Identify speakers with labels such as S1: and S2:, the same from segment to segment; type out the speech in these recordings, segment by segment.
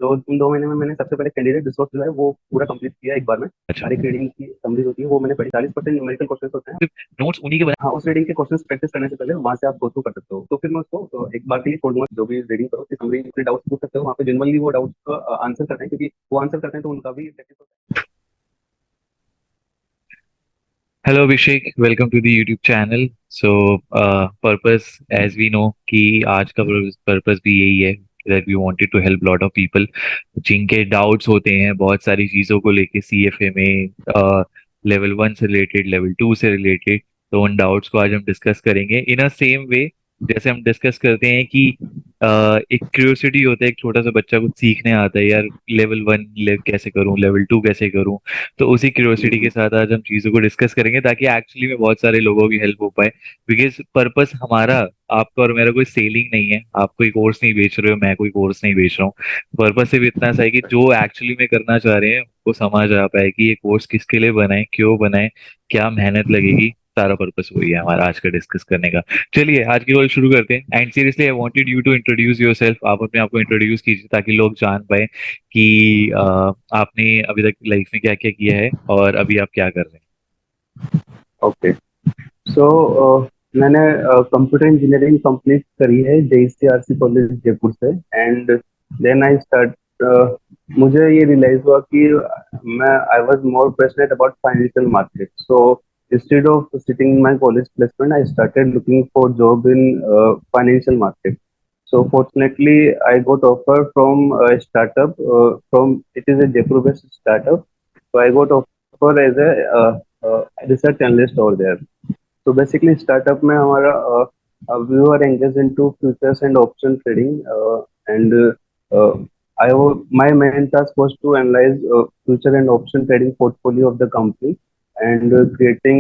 S1: तो इन 2 महीने में मैंने सबसे पहले कैंडिडेट रिसोर्स जो है वो पूरा कंप्लीट किया एक बार में।
S2: अच्छा।
S1: हर एक रीडिंग की समरी होती है वो मैंने पढ़ी। 40% न्यूमेरिकल क्वेश्चन होते हैं।
S2: सिर्फ नोट्स उन्हीं के
S1: हाँ, उस रीडिंग के क्वेश्चन प्रैक्टिस करने से पहले वहां से आप गो थ्रू कर सकते हो। तो फिर मैं उसको एक बार के लिए छोड़ दूंगा। जो भी रीडिंग करो उसकी समरी अपने डाउट्स पूछ सकते हो वहाँ पे। जनरली वो डाउट्स का आंसर करते हैं, क्योंकि वो आंसर करते हैं तो उनका भी प्रैक्टिस होता है।
S2: Hello Abhishek, welcome to the YouTube channel. So purpose, as we know कि आज का पर्पस भी यही है that we wanted to help lot of people जिनके डाउट्स होते हैं बहुत सारी चीज़ों को लेके सीएफए में, लेवल 1 से रिलेटेड, लेवल 2 से रिलेटेड। तो उन डाउट्स को आज हम डिस्कस करेंगे इन अ सेम वे जैसे हम डिस्कस करते हैं कि एक क्यूरियोसिटी होता है, एक छोटा सा बच्चा कुछ सीखने आता है यार, लेवल 1 कैसे करूं, लेवल 2 कैसे करूं। तो उसी क्यूरियोसिटी के
S1: हम्म।
S2: साथ आज हम चीज़ों को डिस्कस करेंगे ताकि एक्चुअली में बहुत सारे लोगों की हेल्प हो पाए। बिकॉज पर्पस हमारा, आपका और मेरा कोई सेलिंग नहीं है। आप कोई कोर्स नहीं बेच रहे हो, मैं कोई कोर्स नहीं बेच रहा हूँ। पर्पस सिर्फ इतना सा है कि जो एक्चुअली में करना चाह रहे हैं वो समझ आ पाए कि ये कोर्स किसके लिए बनाए, क्यों बनाए, क्या मेहनत लगेगी। सारा पर्पस वही है हमारा आज का डिस्कस करने का। चलिए आज की कॉल शुरू करते हैं। And seriously I wanted you to introduce yourself. आप अपने आप को इंट्रोड्यूस कीजिए ताकि लोग जान पाए कि आपने अभी तक लाइफ में क्या क्या किया है और अभी आप क्या कर रहे
S1: ओके। सो मैंने कंप्यूटर इंजीनियरिंग कंप्लीट करी है JCRC कॉलेज जयपुर से। एंड देन आई स्टार्ट, मुझे ये रियलाइज हुआ कि मैं I was more passionate about financial market. So instead of sitting in my college placement, I started looking for job in financial market. So fortunately I got offer from a startup, from it is a Jaipur based startup. So I got offer as a research analyst over there. So basically startup में हमारा we were engaged into futures and option trading, and my main task was to analyze future and option trading portfolio of the company, and creating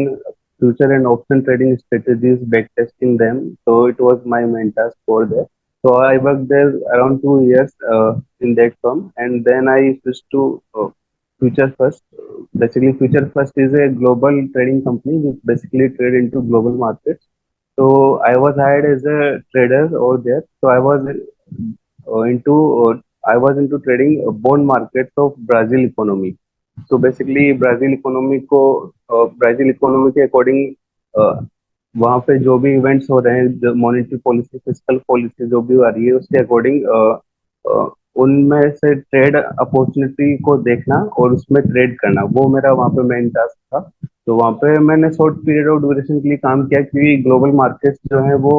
S1: future and option trading strategies, backtesting them. So it was my main task for there. So I worked there around 2 years in that firm, and then I switched to Future First. Basically, Future First is a global trading company which basically trade into global markets. So I was hired as a trader over there. So into I was into trading bond markets of Brazil economy. So basically Brazil economy के according वहाँ पे जो भी events हो रहे हैं, जो monetary policy, fiscal policy जो भी आ रही है उसके अकॉर्डिंग उनमें से ट्रेड अपॉर्चुनिटी को देखना और उसमें ट्रेड करना, वो मेरा वहाँ पे मेन टास्क था। तो वहाँ पे मैंने शॉर्ट पीरियड ऑफ ड्यूरेशन के लिए काम किया, क्योंकि ग्लोबल मार्केट्स जो है वो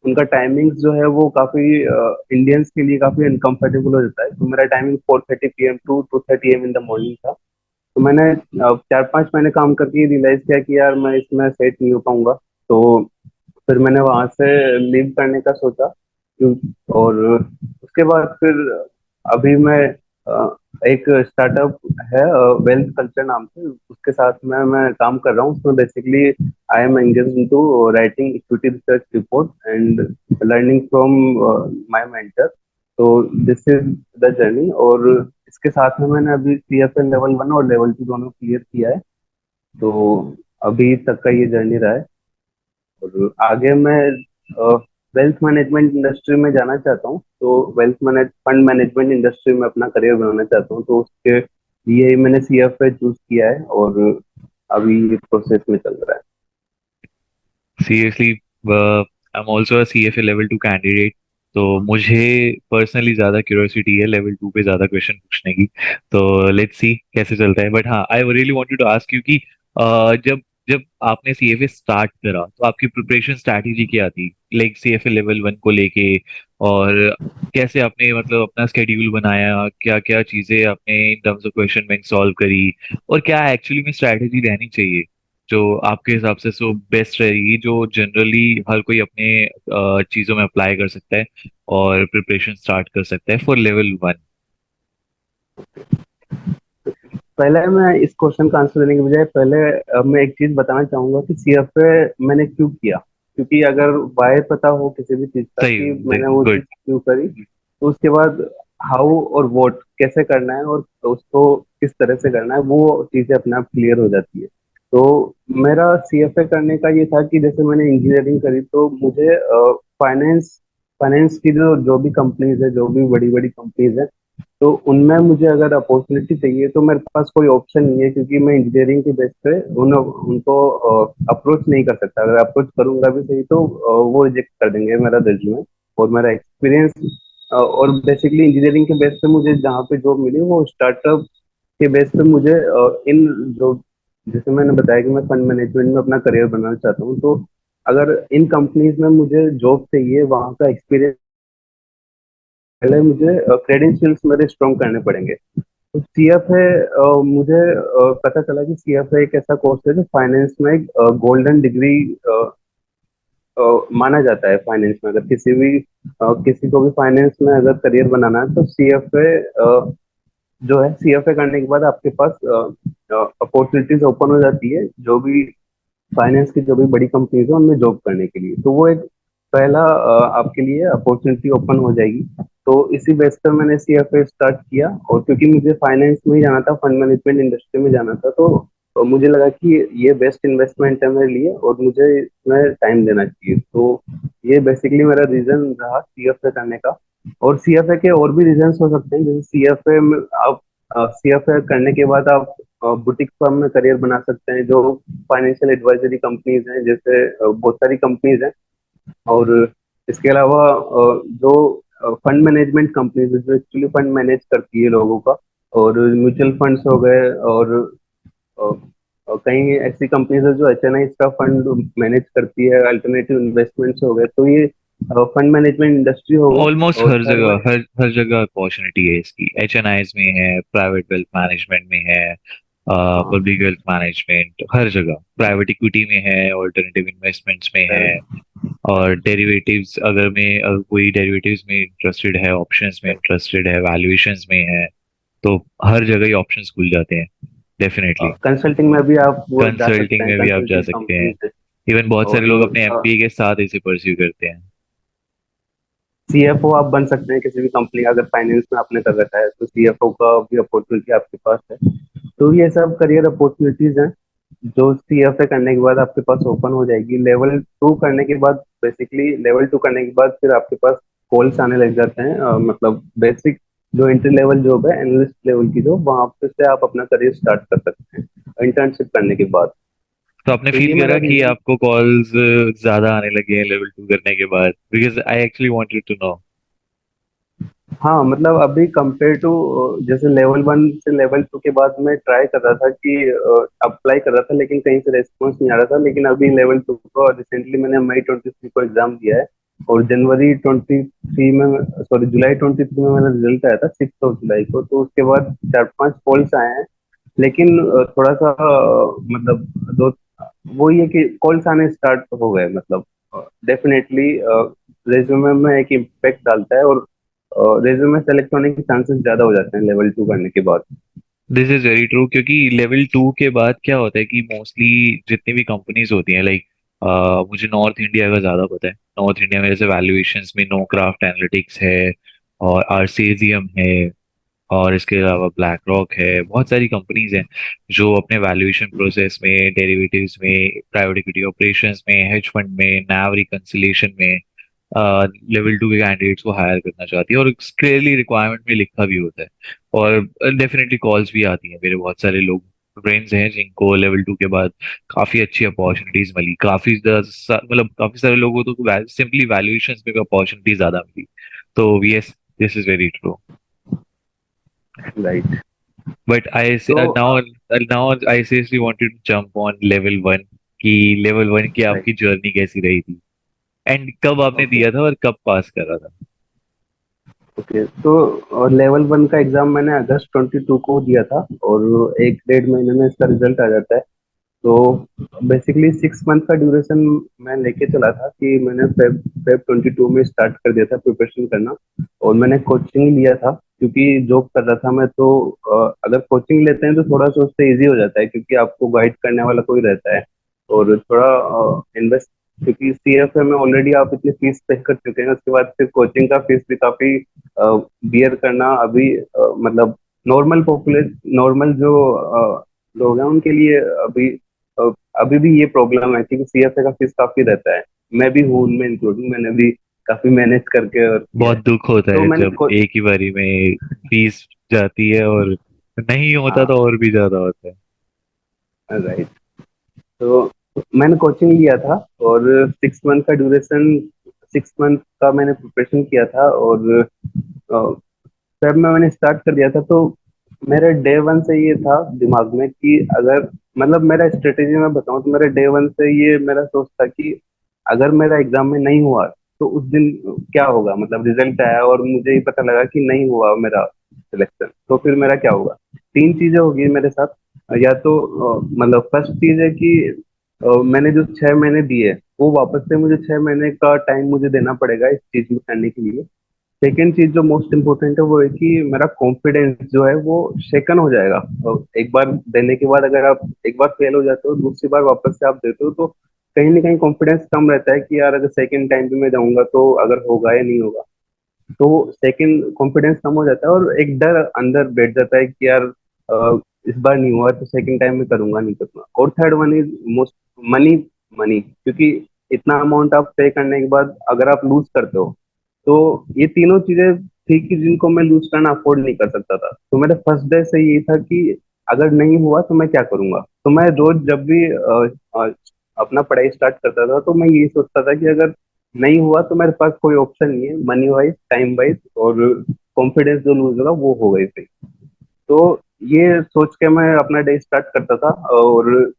S1: उनका टाइमिंग्स जो है वो काफी इंडियंस के लिए काफी अनकंफर्टेबल हो जाता है। तो मेरा timing 4:30 PM to 2:30 AM in the morning था। तो मैंने 4-5 महीने काम करके रियलाइज किया कि यार मैं इसमें सेट नहीं हो पाऊंगा। तो फिर मैंने वहां से लीव करने का सोचा। और उसके बाद फिर अभी मैं एक स्टार्टअप है वेल्थ कल्चर नाम से, उसके साथ में मैं काम कर रहा हूँ। उसमें basically I am engage into writing equity research report and learning from my mentor. तो दिस इज द जर्नी। और इसके साथ में मैंने अभी CFA लेवल 1 और लेवल 2 दोनों क्लियर किया है। तो अभी तक का ये जर्नी रहा है। और आगे मैं वेल्थ मैनेजमेंट इंडस्ट्री में जाना चाहता हूँ। तो फंड मैनेजमेंट इंडस्ट्री में अपना करियर बनाना चाहता हूँ। तो उसके लिए मैंने CFA चूज किया है और अभी ये प्रोसेस में चल रहा है।
S2: हैं। Seriously I am also a CFA level 2 candidate. तो मुझे पर्सनली ज्यादा क्यूरियोसिटी है लेवल 2 पे ज्यादा क्वेश्चन पूछने की। तो लेट्स सी कैसे चलता है। बट हाँ, I really wanted to ask you कि जब जब आपने सीएफए स्टार्ट करा तो आपकी प्रिपरेशन स्ट्रैटेजी क्या थी, लाइक सीएफए लेवल 1 को लेके। और कैसे आपने मतलब अपना स्केड्यूल बनाया, क्या क्या चीजें आपने in terms of question bank solve करी, और क्या एक्चुअली में स्ट्रैटेजी रहनी चाहिए जो आपके हिसाब से सो बेस्ट रहेगी, जो जनरली हर कोई अपने चीजों में अप्लाई कर सकता है और प्रिपरेशन स्टार्ट कर सकता है फॉर लेवल 1।
S1: पहले मैं इस क्वेश्चन का आंसर देने के बजाय पहले मैं एक चीज बताना चाहूंगा कि CFA मैंने क्यों किया। क्योंकि अगर वाई पता हो किसी भी चीज का
S2: सही,
S1: कि
S2: सही,
S1: मैंने वो
S2: गुड।
S1: चीज क्यों करी, तो उसके बाद हाउ और व्हाट कैसे करना है और उसको किस तरह से करना है, वो चीजें अपने आप क्लियर हो जाती है। तो मेरा CFA करने का ये था कि जैसे मैंने इंजीनियरिंग करी तो मुझे फाइनेंस फाइनेंस की जो जो भी कंपनीज है, जो भी बड़ी बड़ी कंपनीज है, तो उनमें मुझे अगर अपॉर्चुनिटी चाहिए तो मेरे पास कोई ऑप्शन नहीं है, क्योंकि मैं इंजीनियरिंग के बेस पे उनको अप्रोच नहीं कर सकता। अगर अप्रोच करूंगा भी सही तो वो रिजेक्ट कर देंगे मेरा रिज्यूमे और मेरा एक्सपीरियंस। और बेसिकली इंजीनियरिंग के बेस पे मुझे जहाँ पे जॉब मिली वो स्टार्टअप के बेस पे मुझे इन जो, जैसे मैंने बताया कि मैं फंड मैनेजमेंट में अपना करियर बनाना चाहता हूँ, तो अगर इन कंपनीज में मुझे जॉब चाहिए, वहाँ का एक्सपीरियंस, पहले मुझे क्रेडेंशियल्स मेरे स्ट्रॉन्ग करने पड़ेंगे। तो सीएफए, मुझे पता चला कि सीएफए एक ऐसा कोर्स है जो फाइनेंस में एक गोल्डन डिग्री माना जाता है। फाइनेंस में अगर किसी को भी फाइनेंस में अगर करियर बनाना है तो सीएफए जो है, सीएफए करने के बाद आपके पास अपॉर्चुनिटीज ओपन हो जाती है, जो भी फाइनेंस की जो भी बड़ी कंपनीज है उनमें जॉब करने के लिए। तो वो एक पहला आपके लिए अपॉर्चुनिटी ओपन हो जाएगी। तो इसी बेस पर मैंने सीएफए स्टार्ट किया, और क्योंकि मुझे फाइनेंस में ही जाना था, फंड मैनेजमेंट इंडस्ट्री में जाना था, तो मुझे लगा कि ये बेस्ट इन्वेस्टमेंट है मेरे लिए और मुझे इसमें टाइम देना चाहिए। तो ये बेसिकली मेरा रीजन रहा सीएफए करने का। और सीएफए के और भी रीजन हो सकते हैं, जैसे सीएफए में आप सीएफए करने के बाद आप बुटीक फर्म में करियर बना सकते हैं, जो फाइनेंशियल एडवाइजरी कंपनीज हैं, जैसे बहुत सारी कंपनीज हैं। और इसके अलावा जो फंड मैनेजमेंट कंपनीज है, जो एक्चुअली फंड मैनेज करती है लोगों का, और म्यूचुअल फंड्स हो गए, अ, कई ऐसी कंपनीज है जो एचएनआई का फंड मैनेज करती है, अल्टरनेटिव इन्वेस्टमेंट्स हो गए। तो ये फंड मैनेजमेंट इंडस्ट्री हो गए।
S2: ऑलमोस्ट
S1: और
S2: हर
S1: खैर
S2: जगह, हर जगह अपॉर्चुनिटी है इसकी। एचएनआईज में है, प्राइवेट वेल्थ मैनेजमेंट में है,
S1: हाँ,
S2: पब्लिक वेल्थ मैनेजमेंट, हर जगह। प्राइवेट इक्विटी में है, ऑल्टरनेटिव इन्वेस्टमेंट्स में है, और डेरिवेटिव्स, अगर कोई डेरिवेटिव्स में इंटरेस्टेड है, ऑप्शंस में इंटरेस्टेड है, वैल्यूएशंस में है, तो हर जगह ही ऑप्शंस खुल जाते हैं। डेफिनेटली
S1: कंसल्टिंग में भी आप वो जा सकते
S2: कंसल्टिंग
S1: हैं,
S2: में भी आप जा
S1: कंसल्टिंग
S2: सकते हैं।
S1: कंपनी से।
S2: इवन बहुत सारे
S1: और
S2: लोग अपने एमबीए के साथ इसे परस्यू करते हैं।
S1: सीएफओ आप बन सकते हैं किसी भी कंपनी, अगर फाइनेंस में आपने कर रखा है तो सीएफओ का भी अपॉर्चुनिटी आपके पास है। तो ये सब करियर अपॉर्चुनिटीज हैं जो सीएफए करने के बाद आपके पास ओपन हो जाएगी। लेवल टू करने के बाद, बेसिकली लेवल टू करने के बाद फिर आपके पास कॉल्स आने लग जाते हैं। मतलब बेसिक जो एंट्री लेवल जॉब है, एनालिस्ट लेवल की जॉब, वहां पे से आप अपना करियर स्टार्ट कर सकते हैं इंटर्नशिप करने के बाद।
S2: तो आपने
S1: तो
S2: फील
S1: ये मेरा
S2: करा कि
S1: रीजन।
S2: आपको कॉल्स ज्यादा आने लगे हैं लेवल 2 करने के बाद? Because I actually wanted to know.
S1: हाँ, मतलब अभी कंपेयर टू, जैसे लेवल वन से लेवल टू के बाद मैं ट्राई कर रहा था कि अप्लाई कर रहा था, लेकिन कहीं से रेस्पॉन्स नहीं आ रहा था। लेकिन अभी लेवल टू को रिसेंटली मैंने मई 23 को एग्जाम दिया है, और जनवरी 23 में, सॉरी जुलाई 23 में मेरा रिजल्ट आया था, 6 जुलाई को। तो उसके बाद 4-5 कॉल्स आए हैं। लेकिन थोड़ा सा मतलब दो, वो ये कि कॉल्स आने स्टार्ट हो गए, मतलब डेफिनेटली रेज्यूमे में एक इम्पैक्ट डालता है, और रेज्यूमे सेलेक्ट होने के चांसेस ज्यादा हो जाते हैं लेवल टू करने के बाद।
S2: दिस इज वेरी ट्रू, क्योंकि लेवल 2 के बाद क्या होता है कि मोस्टली जितनी भी कंपनीज होती हैं, लाइक मुझे नॉर्थ इंडिया का ज्यादा पता है। नॉर्थ इंडिया में जैसे वैल्यूएशंस में नो क्राफ्ट एनालिटिक्स है, और आरसीएजीएम है, और इसके अलावा ब्लैक रॉक है। बहुत सारी कंपनीज हैं जो अपने वैल्यूएशन प्रोसेस में, डेरिवेटिव्स में, प्राइवेट इक्विटी ऑपरेशंस में, हेज फंड में, नैव रिकंसिलिएशन में लेवल 2 के कैंडिडेट्स को हायर करना चाहती है, और क्लियरली रिक्वायरमेंट में लिखा भी होता है। और डेफिनेटली कॉल्स भी आती हैं। मेरे बहुत सारे लोग, फ्रेंड्स हैं, जिनको लेवल 2 के बाद काफी अच्छी अपॉर्चुनिटीज मिली। मतलब काफी सारे लोगों को तो सिंपली वैल्यूएशंस में भी अपॉर्चुनिटी ज्यादा मिली। तो yes, this is very true.
S1: Right.
S2: But I
S1: तो
S2: now I seriously wanted to jump on level 1, कि लेवल 1 की
S1: राइट।
S2: आपकी जर्नी कैसी रही थी, एंड कब आपने
S1: ओके।
S2: दिया था और कब पास करा था?
S1: ओके, तो और लेवल वन का एग्जाम मैंने अगस्त 22 को दिया था, और 1-1.5 महीने में इसका रिजल्ट आ जाता है। तो बेसिकली 6 मंथ का ड्यूरेशन मैं लेके चला था, कि मैंने फेब 22 में स्टार्ट कर दिया था प्रिपरेशन करना। और मैंने कोचिंग लिया था, क्योंकि जॉब कर रहा था मैं। तो अगर कोचिंग लेते हैं तो थोड़ा सा उससे ईजी हो जाता है, क्योंकि आपको गाइड करने वाला कोई रहता है। और थोड़ा इन्वेस्ट, क्योंकि सीएफए में ऑलरेडी आप इतनी फीस पे कर चुके हैं, उसके बाद फिर कोचिंग का फीस भी काफी बियर करना अभी, मतलब नॉर्मल जो लोग हैं उनके लिए अभी अ, अभी भी ये प्रॉब्लम है, क्योंकि सीएफए का फीस काफी रहता है। मैं भी हूँ उनमें इंक्लूडिंग, मैंने भी काफी मैनेज करके और किया
S2: बहुत
S1: है।
S2: दुख होता
S1: तो
S2: है
S1: मैंने
S2: जब एक ही बारी में फीस जाती है, और नहीं होता
S1: हाँ,
S2: तो और भी ज्यादा होता है।
S1: राइट। तो मैंने कोचिंग लिया था, और 6 मंथ का ड्यूरेशन, 6 मंथ का मैंने प्रिपरेशन किया था। और फेब में मैंने स्टार्ट कर दिया था। तो मेरे डे वन से ये था दिमाग में कि अगर, मतलब मेरा स्ट्रेटेजी में बताऊं तो मेरे डे वन से ये मेरा सोच था कि अगर मेरा एग्जाम में नहीं हुआ तो उस दिन क्या होगा, मतलब रिजल्ट आया और मुझे ये पता लगा कि नहीं हुआ मेरा सिलेक्शन, तो फिर मेरा क्या होगा। तीन चीजें होगी मेरे साथ। या तो मतलब फर्स्ट चीज है कि मैंने जो 6 महीने दिए वो वापस से मुझे 6 महीने का टाइम मुझे देना पड़ेगा इस चीज में करने के लिए। सेकेंड चीज जो मोस्ट इम्पोर्टेंट है वो है कि मेरा कॉन्फिडेंस जो है वो शेकन हो जाएगा। और एक बार देने के बाद अगर आप एक बार फेल हो जाते हो, दूसरी बार वापस से आप देते हो, तो कहीं ना कहीं कॉन्फिडेंस कम रहता है कि यार अगर सेकंड टाइम भी मैं जाऊंगा तो अगर होगा या नहीं होगा। तो सेकंड कॉन्फिडेंस कम हो जाता है और एक डर अंदर बैठ जाता है कि यार इस बार नहीं हुआ तो सेकंड टाइम में करूंगा नहीं करूंगा। और third one is most money. Money, क्योंकि इतना अमाउंट आप पे करने के बाद अगर आप लूज करते हो, तो ये तीनों चीजें थी कि जिनको मैं लूज करना अफोर्ड नहीं कर सकता था। तो मेरे फर्स्ट डे से यही था कि अगर नहीं हुआ तो मैं क्या करूंगा। तो मैं रोज जब भी अ, अपना पढ़ाई स्टार्ट करता था तो मैं यही सोचता था कि अगर नहीं हुआ तो मेरे पास कोई ऑप्शन नहीं है, मनी वाइज, टाइम वाइज और कॉन्फिडेंस जो लूज होगा वो हो गई थी। तो ये सोच के मैं अपना डे स्टार्ट करता था। और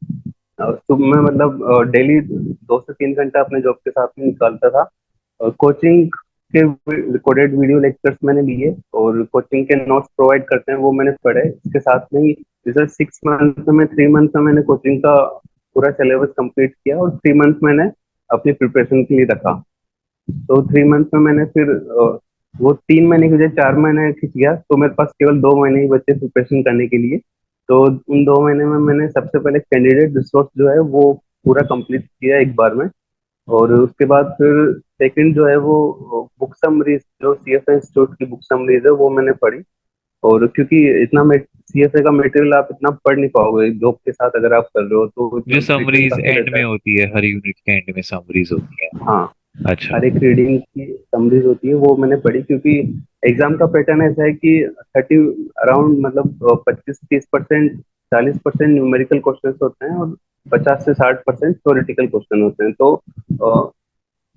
S1: सुबह में मतलब डेली 2 से 3 घंटा अपने जॉब के साथ में निकालता था। कोचिंग के रिकॉर्डेड वीडियो लेक्चर्स मैंने लिए, और कोचिंग के नोट्स प्रोवाइड करते हैं वो मैंने पढ़े। इसके साथ में ही जैसे 6 मंथ में, 3 मंथ में मैंने कोचिंग का पूरा सिलेबस कंप्लीट किया, और 3 मंथ मैंने अपनी प्रिपरेशन के लिए रखा। तो 3 मंथ में मैंने फिर वो 3 महीने की वजह 4 महीने खिंच गया, तो मेरे पास केवल 2 महीने ही बचे प्रिपरेशन करने के लिए। तो उन 2 महीने में मैंने सबसे पहले कैंडिडेट रिसोर्स जो है वो पूरा कंप्लीट किया एक बार में। और उसके बाद फिर सेकंड जो है वो बुक समरीज, जो सीएफए इंस्टीट्यूट की बुक समरीज है वो मैंने पढ़ी। और क्योंकि इतना सीएफए का मटेरियल आप इतना पढ़ नहीं पाओगे जॉब के साथ अगर आप कर रहे हो, तो
S2: जो
S1: इतना रिटन
S2: समरीज
S1: काफी
S2: एंड
S1: रहता
S2: में
S1: है।
S2: होती है, हर यूनिट के एंड में समरीज होती है।
S1: हाँ,
S2: अच्छा।
S1: हर एक रीडिंग की समरीज होती है वो मैंने पढ़ी, क्योंकि एग्जाम का पैटर्न ऐसा है कि 30 अराउंड, मतलब 25 30%, 40% न्यूमेरिकल क्वेश्चन होते हैं, और 50 से 60% थ्योरेटिकल क्वेश्चन होते हैं। तो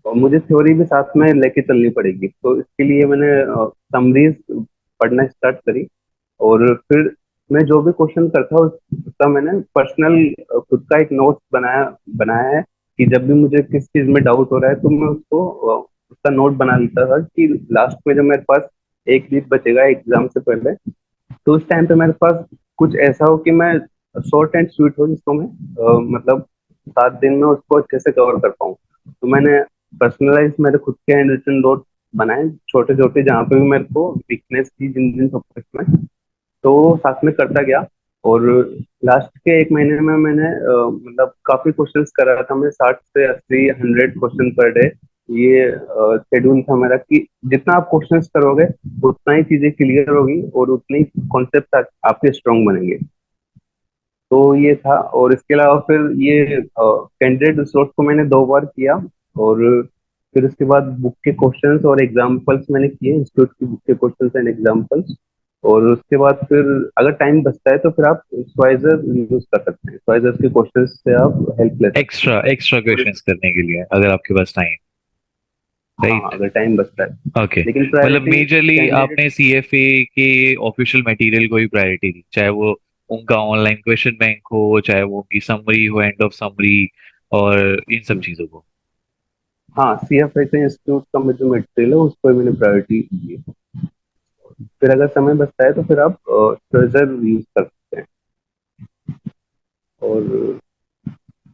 S1: और मुझे थ्योरी भी साथ में लेके चलनी पड़ेगी, तो इसके लिए मैंने समरीज पढ़ना स्टार्ट करी। और फिर मैं जो भी क्वेश्चन करता उसका मैंने पर्सनल खुद का एक नोट्स बनाया बनाया है कि जब भी मुझे किस चीज में डाउट हो रहा है तो मैं उसको उसका नोट बना लेता था कि लास्ट में जब मेरे पास एक वीक बचेगा एग्जाम से पहले, तो उस टाइम पे मेरे पास कुछ ऐसा हो कि मैं शॉर्ट एंड स्वीट हो जिसको मैं मतलब 7 दिन में उसको अच्छे से कवर कर पाऊँ। तो मैंने पर्सनलाइज मेरे खुद के हैंड रिटन नोट बनाए छोटे छोटे, जहाँ पे भी मेरे को वीकनेस थी जिन जिन टॉपिक्स में, तो वो साथ में करता गया। और लास्ट के 1 महीने में मैंने मतलब काफी क्वेश्चंस कर रहा था मैं, 60 से 80 100 क्वेश्चन पर डे। ये शेड्यूल था मेरा कि जितना आप क्वेश्चंस करोगे उतना ही चीजें क्लियर होगी और उतने ही कॉन्सेप्ट आपके स्ट्रांग बनेंगे। तो ये था। और इसके अलावा फिर ये कैंडिडेट रिसोर्स को मैंने 2 बार किया। और फिर उसके बाद बुक के क्वेश्चंस और एग्जाम्पल्स मैंने किए, इंस्टीट्यूट की बुक के क्वेश्चंस एंड एग्जाम्पल्स। और उसके बाद फिर अगर टाइम बचता है तो फिर आप स्वाइजर यूज कर सकते हैं, स्वाइजर के क्वेश्चंस से आप हेल्प ले सकते हैं।
S2: एक्स्ट्रा एक्स्ट्रा
S1: और
S2: क्वेश्चंस करने के लिए अगर आपके पास टाइम।
S1: हाँ,
S2: राइट।
S1: अगर टाइम बचता है।
S2: ओके।
S1: लेकिन
S2: मतलब
S1: प्रायोरिटी
S2: मेजरली
S1: कैंडिडेट।
S2: आपने सीएफए के ऑफिशियल मटेरियल को ही प्रायोरिटी दी, चाहे वो उनका ऑनलाइन क्वेश्चन बैंक हो, चाहे वो उनकी समरी हो, एंड ऑफ समरी, और इन सब चीजों को।
S1: हाँ, सीएफए के इंस्टीट्यूट का जो मटेरियल है उसको ही मैंने प्रायोरिटी दी है। फिर अगर समय बचता है तो फिर आप ट्रेजर यूज कर सकते हैं। और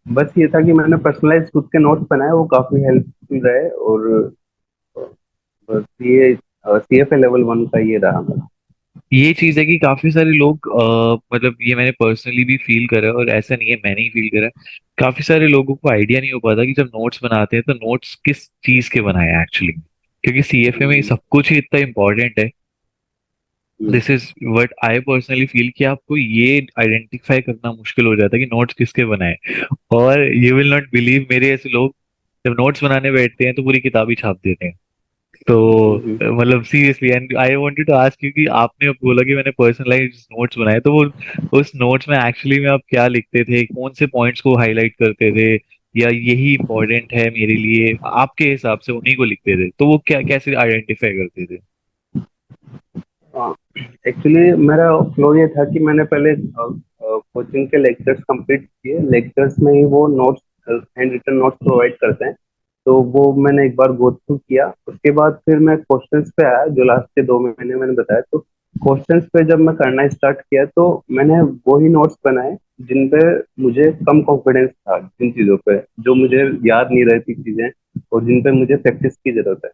S1: बस ये था कि मैंने पर्सनलाइज खुद के नोट्स बनाए, वो काफी हेल्पफुल रहे। और अ, बस ये सीएफए लेवल 1 का ये रहा मेरा।
S2: ये चीज है कि काफी सारे लोग मतलब ये मैंने पर्सनली भी फील करा है, और ऐसा नहीं है मैंने ही फील करा है। काफी सारे लोगों को आइडिया नहीं हो पाता कि जब नोट्स बनाते हैं तो नोट्स किस चीज के बनाए हैं एक्चुअली, क्योंकि सीएफए में
S1: हम्म,
S2: सब कुछ ही इतना इंपॉर्टेंट है।
S1: Hmm,
S2: this is what I personally feel कि आपको ये आइडेंटिफाई करना मुश्किल हो जाता है कि नोट्स किसके बनाए। और यू विल नॉट बिलीव, मेरे ऐसे लोग जब नोट्स बनाने बैठते हैं तो पूरी किताब ही छाप देते हैं। तो
S1: हम्म।
S2: मतलब seriously and I wanted to ask क्योंकि आपने अब बोला कि मैंने पर्सनलाइज नोट्स बनाए, तो वो उस नोट्स में एक्चुअली में आप क्या लिखते थे, कौन से पॉइंट्स को हाईलाइट करते थे, या यही इंपॉर्टेंट है मेरे लिए आपके हिसाब से उन्हीं को लिखते थे, तो वो क्या कैसे आइडेंटिफाई करते थे?
S1: हाँ, एक्चुअली मेरा फ्लो ये था कि मैंने पहले कोचिंग के लेक्चर्स कंप्लीट किए। लेक्चर्स में ही वो notes, hand written notes provide करते हैं, तो वो मैंने एक बार गो थ्रू किया। उसके बाद फिर मैं क्वेश्चंस पे आया, जो लास्ट के 2 महीने मैंने बताया। तो क्वेश्चंस पे जब मैं करना स्टार्ट किया तो मैंने वही नोट्स बनाए जिन पे मुझे कम कॉन्फिडेंस था, जिन चीज़ों पे जो मुझे याद नहीं रहती चीज़ें और जिन पे मुझे प्रैक्टिस की जरूरत है।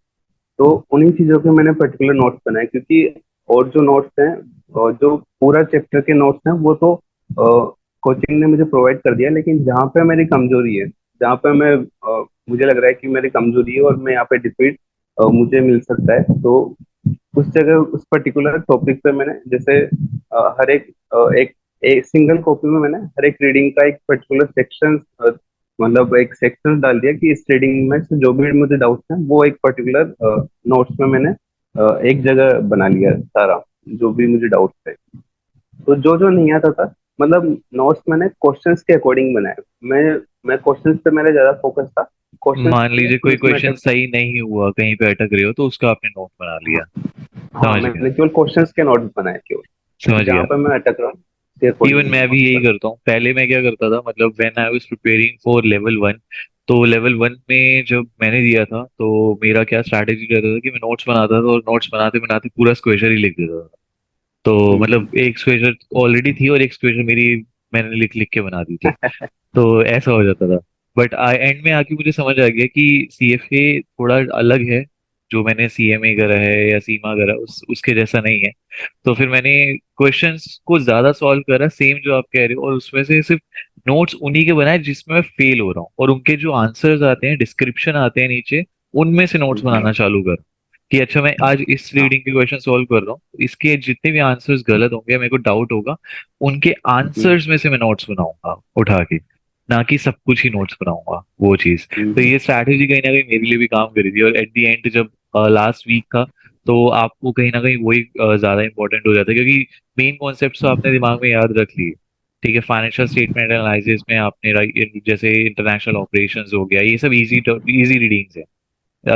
S1: तो उन्हीं चीजों के मैंने पर्टिकुलर नोट्स बनाए, क्योंकि और जो नोट्स हैं और जो पूरा चैप्टर के नोट्स हैं वो तो कोचिंग ने मुझे प्रोवाइड कर दिया, लेकिन जहाँ पे मेरी कमजोरी है, जहाँ पे मुझे लग रहा है कि मेरी कमजोरी है और मैं यहाँ पे डिफीट मुझे मिल सकता है, तो उस जगह उस पर्टिकुलर टॉपिक पे मैंने जैसे हर एक एक सिंगल कॉपी में मैंने हर एक रीडिंग का एक पर्टिकुलर सेक्शन, मतलब एक सेक्शन डाल दिया कि इस रीडिंग में से जो भी मुझे डाउट्स हैं वो एक पर्टिकुलर नोट्स में मैंने एक जगह बना लिया सारा, जो भी मुझे डाउट्स थे। तो जो जो नहीं आता था, मतलब नोट्स मैंने क्वेश्चंस के अकॉर्डिंग बनाए। मैं मैं क्वेश्चंस पे मेरा ज्यादा फोकस था। क्वेश्चंस
S2: मान
S1: थे
S2: लीजिए
S1: फिर
S2: कोई
S1: उसमें
S2: क्वेश्चन सही नहीं हुआ, कहीं पे अटक रहे हो, तो उसका आपने नोट बना लिया।
S1: हाँ,
S2: समझ गया।
S1: मैंने केवल क्वेश्चंस के नोट्स बनाए केवल,
S2: समझ
S1: जहाँ
S2: गया।
S1: पर मैं अटक रहा हूँ उसके
S2: इवन
S1: अकॉर्डिंग मैंने
S2: मैं भी
S1: नोट्स
S2: यही
S1: बनाए।
S2: करता हूँ। पहले मैं क्या करता था, मतलब when I was preparing for level one, तो लेवल वन में जब मैंने दिया था तो मेरा क्या स्ट्रैटेजी रहता था कि मैं नोट्स बनाता था और नोट्स बनाते बनाते पूरा स्क्वेचर ही लिख देता था। तो मतलब एक स्क्वेचर ऑलरेडी थी और एक स्क्वेचर मेरी मैंने लिख लिख के बना दी थी, तो ऐसा हो जाता था। बट एंड में आके मुझे समझ आ गया कि सीएफए थोड़ा अलग है। जो मैंने सीएमए करा है या सीमा करा उसके जैसा नहीं है। तो फिर मैंने क्वेश्चंस को ज्यादा सॉल्व करा, सेम जो आप कह रहे हो, और उसमें से सिर्फ नोट्स उन्हीं के बनाए जिसमें मैं फेल हो रहा हूँ, और उनके जो आंसर्स आते हैं, डिस्क्रिप्शन आते हैं नीचे, उनमें से नोट्स बनाना चालू कर कि अच्छा मैं आज इस
S1: हाँ।
S2: रीडिंग के क्वेश्चन सॉल्व कर रहा हूँ, इसके जितने भी आंसर्स गलत होंगे, मेरे को डाउट होगा, उनके
S1: हम्म,
S2: आंसर्स में से मैं नोट्स बनाऊंगा उठा के, ना कि सब कुछ ही नोट्स बनाऊंगा वो चीज। तो
S1: हम्म,
S2: ये स्ट्रैटेजी कहीं ना कहीं मेरे लिए भी काम करी थी, और एट द एंड जब लास्ट वीक था, तो आपको कहीं ना कहीं वही ज्यादा इंपॉर्टेंट हो जाता है, क्योंकि मेन कॉन्सेप्ट तो आपने दिमाग में याद रख लिए। ठीक है, फाइनेंशियल स्टेटमेंट एनालिसिस में आपने जैसे इंटरनेशनल ऑपरेशंस हो गया, ये सब इजी इजी रीडिंग्स है।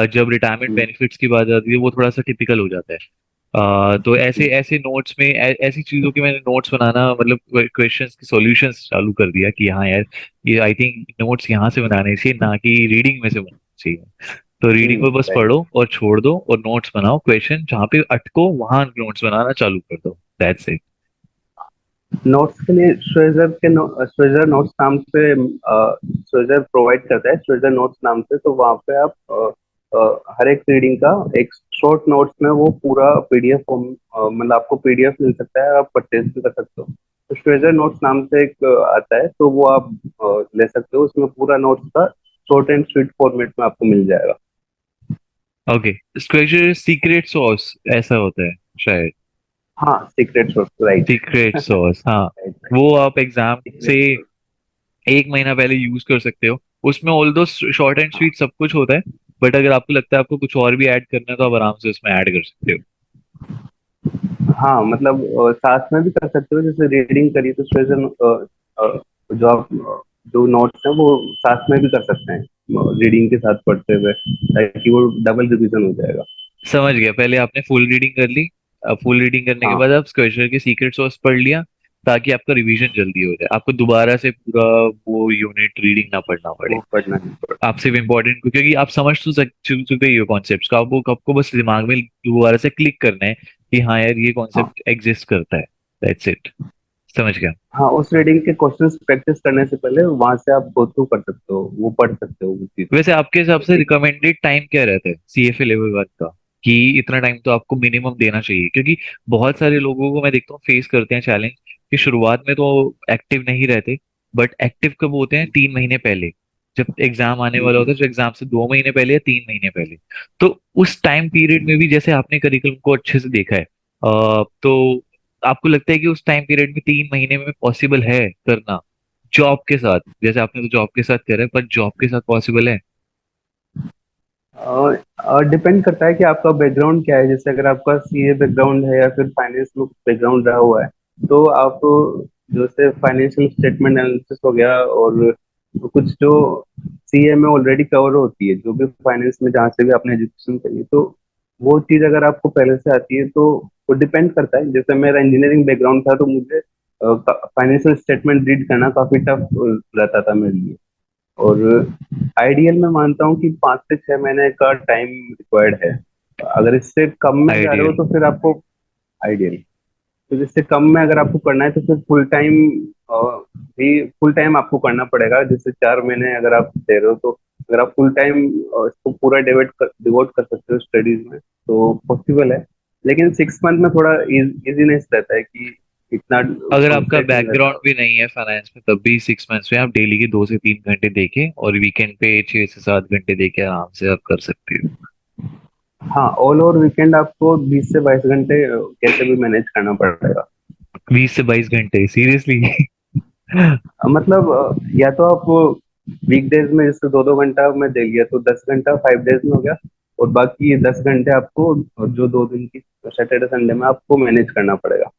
S2: जब रिटायरमेंट
S1: हम्म,
S2: बेनिफिट्स की बात आती है वो थोड़ा सा टिपिकल हो जाता है। तो ऐसे ऐसे नोट्स में ऐसी चीजों के मैंने नोट्स बनाना, मतलब क्वेश्चंस की सॉल्यूशंस चालू कर दिया कि हाँ यार, ये आई थिंक नोट्स यहाँ से बनाने चाहिए, ना कि रीडिंग में से बनाना चाहिए। तो रीडिंग को बस
S1: राइट।
S2: पढ़ो और छोड़ दो, और नोट्स बनाओ, क्वेश्चन जहाँ पे अटको वहां नोट्स बनाना चालू कर दो, दैट्स इट।
S1: नोट्स के लिए श्वेजर नोट्स नाम से श्वेजर प्रोवाइड करता है, श्वेजर नोट्स नाम से। तो वहाँ पे आप हर एक रीडिंग का एक शॉर्ट नोट्स में वो पूरा पीडीएफ फॉर्म, मतलब आपको पीडीएफ मिल सकता है, आप परचेज भी कर सकते हो। तो श्वेजर नोट्स नाम से एक आता है, तो वो आप ले सकते हो। उसमें पूरा नोट्स का शॉर्ट एंड स्वीट फॉर्मेट में आपको मिल जाएगा।
S2: ओके, स्क्वेचर सीक्रेट सॉस ऐसा होता है शायद।
S1: हाँ, secret source, right.
S2: Secret sauce, हाँ।
S1: राइट,
S2: वो आप एग्जाम से
S1: सीक्रेट सोर्स।
S2: एक महीना पहले यूज कर सकते हो। उसमें ऑल दो शॉर्ट एंड स्वीट सब कुछ होता है, बट अगर आपको लगता है आपको कुछ और भी ऐड करना है, तो आप आराम से उसमें ऐड कर सकते हो।
S1: हाँ, मतलब साथ में भी कर सकते हो, जैसे रीडिंग करी तो सुजन, जो आप जो नोट्स हैं वो साथ में भी कर सकते हैं रीडिंग के साथ पढ़ते हुए, ताकि वो डबल रिवीजन हो जाएगा।
S2: समझ गया, पहले आपने फुल रीडिंग कर ली, अब फुल रीडिंग करने के
S1: हाँ,
S2: बाद आप स्क्वेचर के सीक्रेट सॉस पढ़ लिया, ताकि आपका रिवीजन जल्दी हो जाए, आपको दोबारा से पूरा वो यूनिट रीडिंग ना पढ़ना पड़े।
S1: वो पढ़ना नहीं पड़ता।
S2: आप सिर्फ इम्पोर्टेंट, क्योंकि आप समझ तो चुके ही हो कॉन्सेप्ट का, आपको बस दिमाग में दोबारा से क्लिक करना है कि हाँ यार ये
S1: हाँ,
S2: कॉन्सेप्ट एग्जिस्ट करता है, दैट्स इट। समझ गया।
S1: हाँ, उस रीडिंग के क्वेश्चंस प्रैक्टिस करने से पहले वहां से आप गो थ्रू कर सकते हो, वो पढ़ सकते हो वो चीज।
S2: वैसे आपके हिसाब
S1: तो
S2: से
S1: एक,
S2: रिकमेंडेड टाइम क्या रहता है सीएफए लेवल वन का, कि इतना टाइम तो आपको मिनिमम देना चाहिए? क्योंकि बहुत सारे लोगों को मैं देखता हूँ फेस करते हैं चैलेंज, कि शुरुआत में तो एक्टिव नहीं रहते, बट एक्टिव कब होते हैं? 3 महीने पहले, जब एग्जाम आने वाला होता है, जो एग्जाम से 2 महीने पहले या 3 महीने पहले। तो उस टाइम पीरियड में भी, जैसे आपने करिकुलम को अच्छे से देखा है, तो आपको लगता है कि उस टाइम पीरियड में 3 महीने में पॉसिबल है करना जॉब के साथ? जैसे आपने तो जॉब के साथ करा है, पर जॉब के साथ पॉसिबल है?
S1: डिपेंड करता है कि आपका बैकग्राउंड क्या है। जैसे अगर आपका सीए बैकग्राउंड है या फिर फाइनेंस में बैकग्राउंड रहा हुआ है, तो आप जैसे फाइनेंशियल स्टेटमेंट एनालिसिस हो गया, और कुछ जो सीए में ऑलरेडी कवर होती है, जो भी फाइनेंस में जहाँ से भी आपने एजुकेशन करी है, तो वो चीज़ अगर आपको पहले से आती है तो वो डिपेंड करता है। जैसे मेरा इंजीनियरिंग बैकग्राउंड था, तो मुझे फाइनेंशियल स्टेटमेंट रीड करना काफी टफ रहता था मेरे लिए। और आइडियल मैं मानता हूँ कि 5 से 6 महीने का टाइम रिक्वायर्ड है। अगर इससे कम में जा रहे हो
S2: आइडियल।
S1: तो फिर आपको आइडियल, तो इससे कम में अगर आपको करना है तो फिर फुल टाइम भी फुल टाइम आपको करना पड़ेगा। जैसे 4 महीने अगर आप दे रहे हो, तो अगर आप फुल टाइम इसको पूरा डिवोट कर सकते हो स्टडीज में, तो पॉसिबल है। लेकिन 6 मंथ में थोड़ा इजीनेस रहता है कि इतना
S2: अगर आपका
S1: कॉन्सेंट्रेट नहीं
S2: बैकग्राउंड
S1: रहता।
S2: भी नहीं है फाइनेंस में, तब भी 6 मंथ्स में आप डेली के 2 से 3 घंटे देके और वीकेंड पे 6 से 7 घंटे देके आराम से आप कर सकते हो।
S1: हाँ, ऑल ओवर वीकेंड आपको 20 से 22 घंटे कैसे भी मैनेज करना पड़ेगा।
S2: 20 से 22 घंटे सीरियसली?
S1: मतलब या तो आप वीकडेज में जैसे 2-2 घंटा में दे लिया तो 10 घंटा 5 डेज में हो गया, और बाकी 10 घंटे आपको जो 2 दिन की सैटरडे संडे में आपको मैनेज करना पड़ेगा।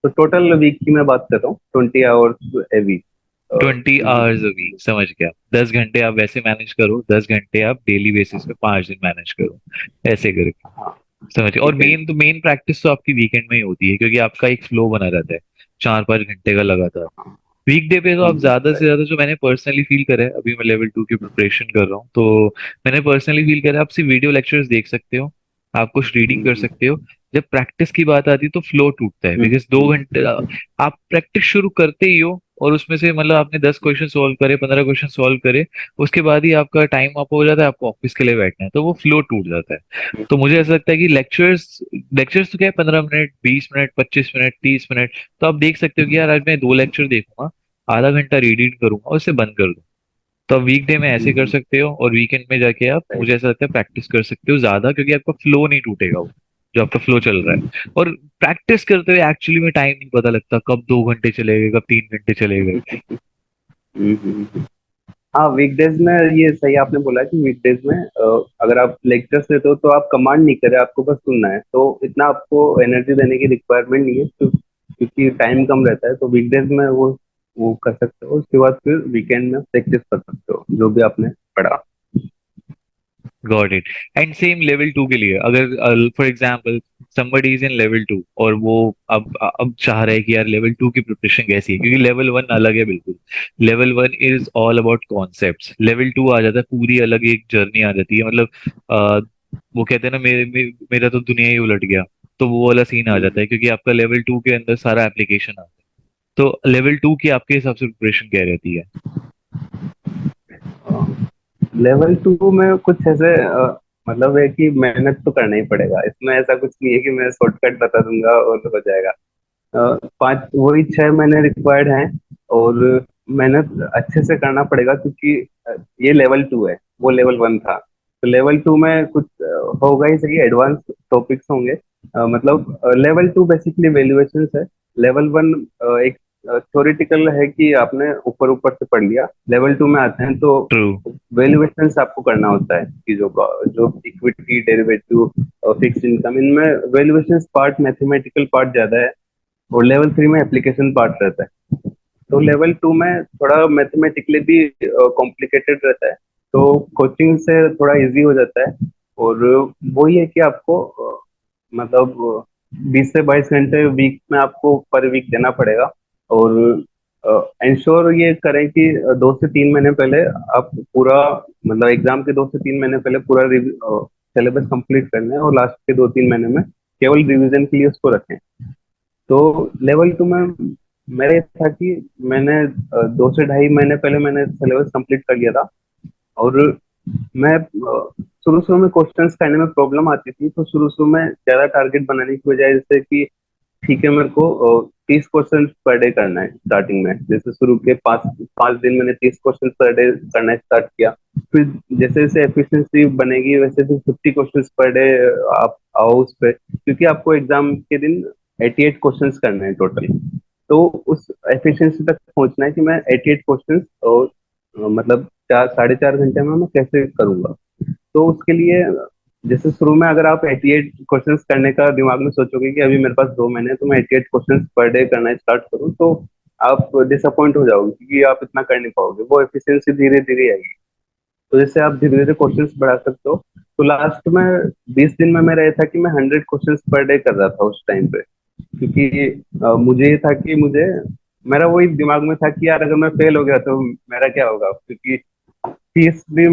S1: तो टोटल वीक की मैं बात कर रहा हूँ, 20 hours a week.
S2: 20 hours a week, समझ गया। 10 घंटे आप वैसे मैनेज करो, 10 घंटे आप डेली बेसिस पे 5 दिन मैनेज करो, ऐसे करके।
S1: हाँ,
S2: समझ गया। और
S1: वीकेंड।
S2: मेन प्रैक्टिस तो आपकी वीकेंड में ही होती है, क्योंकि आपका एक फ्लो बना रहता है 4-5 घंटे का लगातार। वीकडे पे तो आप ज्यादा से ज्यादा, जो मैंने पर्सनली फील करा है, अभी मैं लेवल 2 की प्रिपरेशन कर रहा हूँ, तो मैंने पर्सनली फील करा है, आप सिर्फ वीडियो लेक्चर्स देख सकते हो, आप कुछ रीडिंग कर सकते हो। जब प्रैक्टिस की बात आती है तो फ्लो टूटता है, बिकॉज 2 घंटे आप प्रैक्टिस शुरू करते ही हो, और उसमें से मतलब आपने 10 क्वेश्चन सॉल्व करे, 15 क्वेश्चन सॉल्व करे, उसके बाद ही आपका टाइम अप हो जाता है, आपको ऑफिस के लिए बैठना है, तो वो फ्लो टूट जाता है। तो मुझे ऐसा लगता है कि लेक्चर्स लेक्चर्स तो क्या है, 15 मिनट, 20 मिनट, 25 मिनट, 30 मिनट, तो आप देख सकते हो कि यार आज मैं 2 लेक्चर देखूंगा, आधा घंटा रीडिंग करूंगा और उसे बंद कर दूं। तो आप वीकडे में ऐसे कर सकते हो, और वीकेंड में जाके आप, मुझे ऐसा लगता है, प्रैक्टिस कर सकते हो ज्यादा, क्योंकि आपका फ्लो नहीं टूटेगा, वो जो आपका फ्लो चल रहा है। और प्रैक्टिस करते हुए एक्चुअली में टाइम नहीं पता लगता, कब 2 घंटे चले गए, कब 3 घंटे चले गए।
S1: हाँ, वीकडेज में ये सही आपने बोला कि वीकडेज में अगर आप लेक्चर्स लेते हो तो आप कमांड नहीं करे, आपको बस सुनना है, तो इतना आपको एनर्जी देने की रिक्वायरमेंट नहीं है, क्योंकि टाइम कम रहता है। तो वीकडेज में वो कर सकते हो, उसके बाद फिर वीकेंड में प्रैक्टिस कर सकते हो जो भी आपने पढ़ा।
S2: Got it. And same level 2 के लिए, अगर for example somebody is in level 2, और वो अब चाह रहे हैं कि यार लेवल 2 की प्रिपरेशन कैसी है, क्योंकि लेवल 1 अलग है बिल्कुल। Level 1 is all about concepts, level 2 आ जाता है, पूरी अलग एक जर्नी आ जाती है, मतलब अ, वो कहते हैं ना, मेरा तो दुनिया ही उलट गया, तो वो वाला सीन आ जाता है, क्योंकि आपका लेवल 2 के अंदर सारा एप्लीकेशन आता है। तो लेवल 2 की आपके हिसाब से प्रिपरेशन क्या रहती है?
S1: लेवल 2 में कुछ ऐसे मतलब है कि मेहनत तो करना ही पड़ेगा। इसमें ऐसा कुछ नहीं है कि मैं शॉर्टकट बता दूंगा और हो जाएगा। 5 वही 6 महीने रिक्वायर्ड हैं, और मेहनत अच्छे से करना पड़ेगा, क्योंकि ये लेवल 2 है, वो लेवल 1 था। तो लेवल 2 में कुछ होगा ही सही, एडवांस टॉपिक्स होंगे। मतलब लेवल 2 बेसिकली वैल्यूएशन है। लेवल 1 एक थ्योरेटिकल है कि आपने ऊपर ऊपर से पढ़ लिया। लेवल 2 में आते हैं तो
S2: ट्रू।
S1: वैल्यूएशन आपको करना होता है चीजों का, जो इक्विटी, डेरिवेटिव, फिक्स इनकम, इनमें वैल्यूएशन पार्ट, मैथमेटिकल पार्ट ज्यादा है, और लेवल 3 में एप्लीकेशन पार्ट रहता है। तो लेवल 2 में थोड़ा मैथमेटिकली भी कॉम्प्लिकेटेड रहता है, तो कोचिंग से थोड़ा इजी हो जाता है। और वही है कि आपको मतलब 20 से 22 घंटे वीक में आपको पर वीक देना पड़ेगा। और इंश्योर ये करें कि 2 से 3 महीने पहले आप पूरा, मतलब एग्जाम के 2 से 3 महीने पहले पूरा सिलेबस कंप्लीट कर लें, और लास्ट के 2-3 महीने में केवल रिवीजन के लिए उसको रखें। तो लेवल 2 में मेरा ये था कि मैंने 2 से ढाई महीने पहले मैंने सिलेबस कंप्लीट कर लिया था। और मैं शुरू शुरू में क्वेश्चंस करने में प्रॉब्लम आती थी, तो शुरू शुरू में ज्यादा टारगेट बनाने की बजाय, जैसे कि ठीक है मेरे को 30 क्वेश्चन पर डे करना है स्टार्टिंग में, जैसे शुरू के 5 5 दिन मैंने 30 क्वेश्चन पर डे करना स्टार्ट किया। फिर जैसे जैसे एफिशिएंसी बनेगी वैसे फिर 50 क्वेश्चन पर डे आप आओ उस पे, क्योंकि आपको एग्जाम के दिन 88 क्वेश्चन करने हैं टोटल। तो उस एफिशिएंसी तक पहुंचना है कि मैं 88 क्वेश्चन और मतलब 4 साढ़े 4 घंटे में मैं कैसे करूंगा। तो उसके लिए जैसे शुरू में अगर आप 88 क्वेश्चंस करने का दिमाग में सोचोगे कि अभी मेरे पास 2 महीने हैं तो मैं 88 क्वेश्चंस पर डे करना स्टार्ट करूँ, तो आप डिसअपॉइंट हो जाओगे क्योंकि आप इतना कर नहीं पाओगे। वो एफिशिएंसी धीरे धीरे आएगी। तो जैसे आप धीरे धीरे क्वेश्चंस बढ़ा सकते हो। तो लास्ट में 20 दिन में मेरा ये था कि मैं 100 क्वेश्चंस पर डे कर रहा था उस टाइम पे। क्योंकि मुझे ये था कि मुझे मेरा वही दिमाग में था कि यार अगर मैं फेल हो गया तो मेरा क्या होगा, क्योंकि फीस भी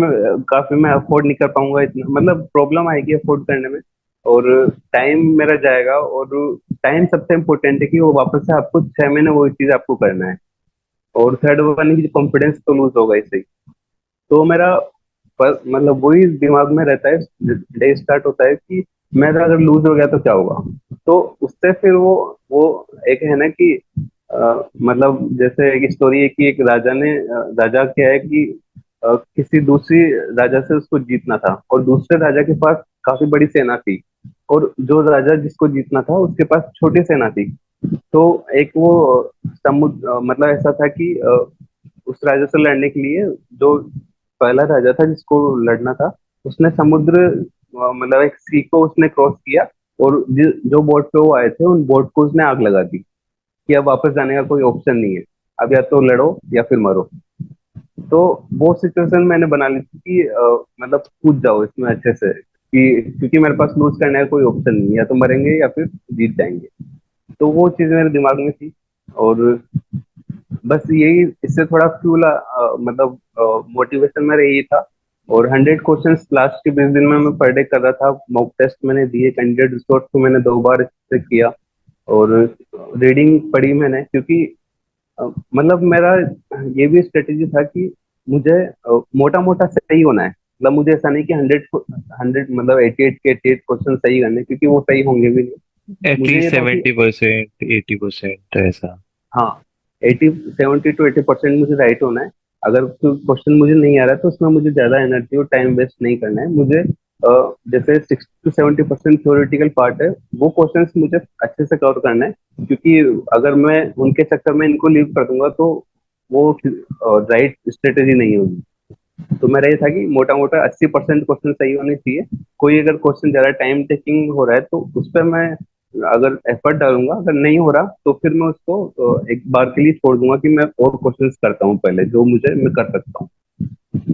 S1: काफी मैं अफोर्ड नहीं कर पाऊंगा, इतना मतलब प्रॉब्लम आएगी अफोर्ड करने में। और टाइम मेरा जाएगा, और टाइम सबसे इम्पोर्टेंट है कि वो वापस से आपको 6 महीने वही चीज आपको करना है। और थर्ड वन की कॉन्फिडेंस तो लूज होगा इससे ही। तो मेरा मतलब वही दिमाग में रहता है, डे स्टार्ट होता है कि मेरा अगर लूज हो गया तो क्या होगा। तो उससे फिर वो एक है ना कि मतलब जैसे एक स्टोरी है कि एक राजा क्या है कि किसी दूसरी राजा से उसको जीतना था, और दूसरे राजा के पास काफी बड़ी सेना थी, और जो राजा जिसको जीतना था उसके पास छोटी सेना थी। तो एक वो समुद्र मतलब ऐसा था कि उस राजा से लड़ने के लिए जो पहला राजा था जिसको लड़ना था, उसने समुद्र मतलब एक सी को उसने क्रॉस किया, और जो बोट पे वो आए थे उन बोट को उसने आग लगा दी कि अब वापस जाने का कोई ऑप्शन नहीं है, अब या तो लड़ो या फिर मरो। तो वो सिचुएशन मैंने बना ली थी कि मतलब कूद जाओ इसमें अच्छे से, कि क्योंकि मेरे पास लूज करने का कोई ऑप्शन नहीं है, या तो मरेंगे या फिर जीत जाएंगे। तो वो चीज मेरे दिमाग में थी। और बस यही इससे थोड़ा फ्यूल मतलब मोटिवेशन मेरा यही था। और 100 क्वेश्चंस लास्ट के 20 दिन में मैं पर डे कर रहा था। मॉक टेस्ट मैंने दिए, कैंडिडेट रिसोर्स को मैंने 2 बार इससे किया। और रीडिंग पढ़ी मैंने, क्योंकि मतलब मेरा ये भी स्ट्रेटेजी था कि मुझे मोटा मोटा सही होना है। मतलब मुझे ऐसा नहीं कि 100 मतलब 88 के 88 क्वेश्चन सही करने, क्योंकि वो सही होंगे भी नहीं। मुझे
S2: एटलीस्ट
S1: ये था कि
S2: 70%, 80% ऐसा।
S1: हाँ, 70 to 80% मुझे राइट होना है। अगर क्वेश्चन मुझे नहीं आ रहा है तो उसमें मुझे ज्यादा एनर्जी और टाइम वेस्ट नहीं करना है। मुझे जैसे 60 to 70% थ्योरेटिकल पार्ट है, वो क्वेश्चंस मुझे अच्छे से कवर करना है। क्योंकि अगर मैं उनके चक्कर में इनको लीव कर दूंगा तो वो राइट स्ट्रेटेजी नहीं होगी। तो मेरा ये था कि मोटा मोटा 80% क्वेश्चन सही होने चाहिए। कोई अगर क्वेश्चन ज्यादा टाइम टेकिंग हो रहा है तो उस पर मैं अगर एफर्ट डालूंगा, अगर नहीं हो रहा तो फिर मैं उसको एक बार के लिए छोड़ दूंगा कि मैं और क्वेश्चंस करता हूँ पहले जो मुझे मैं कर सकता हूँ।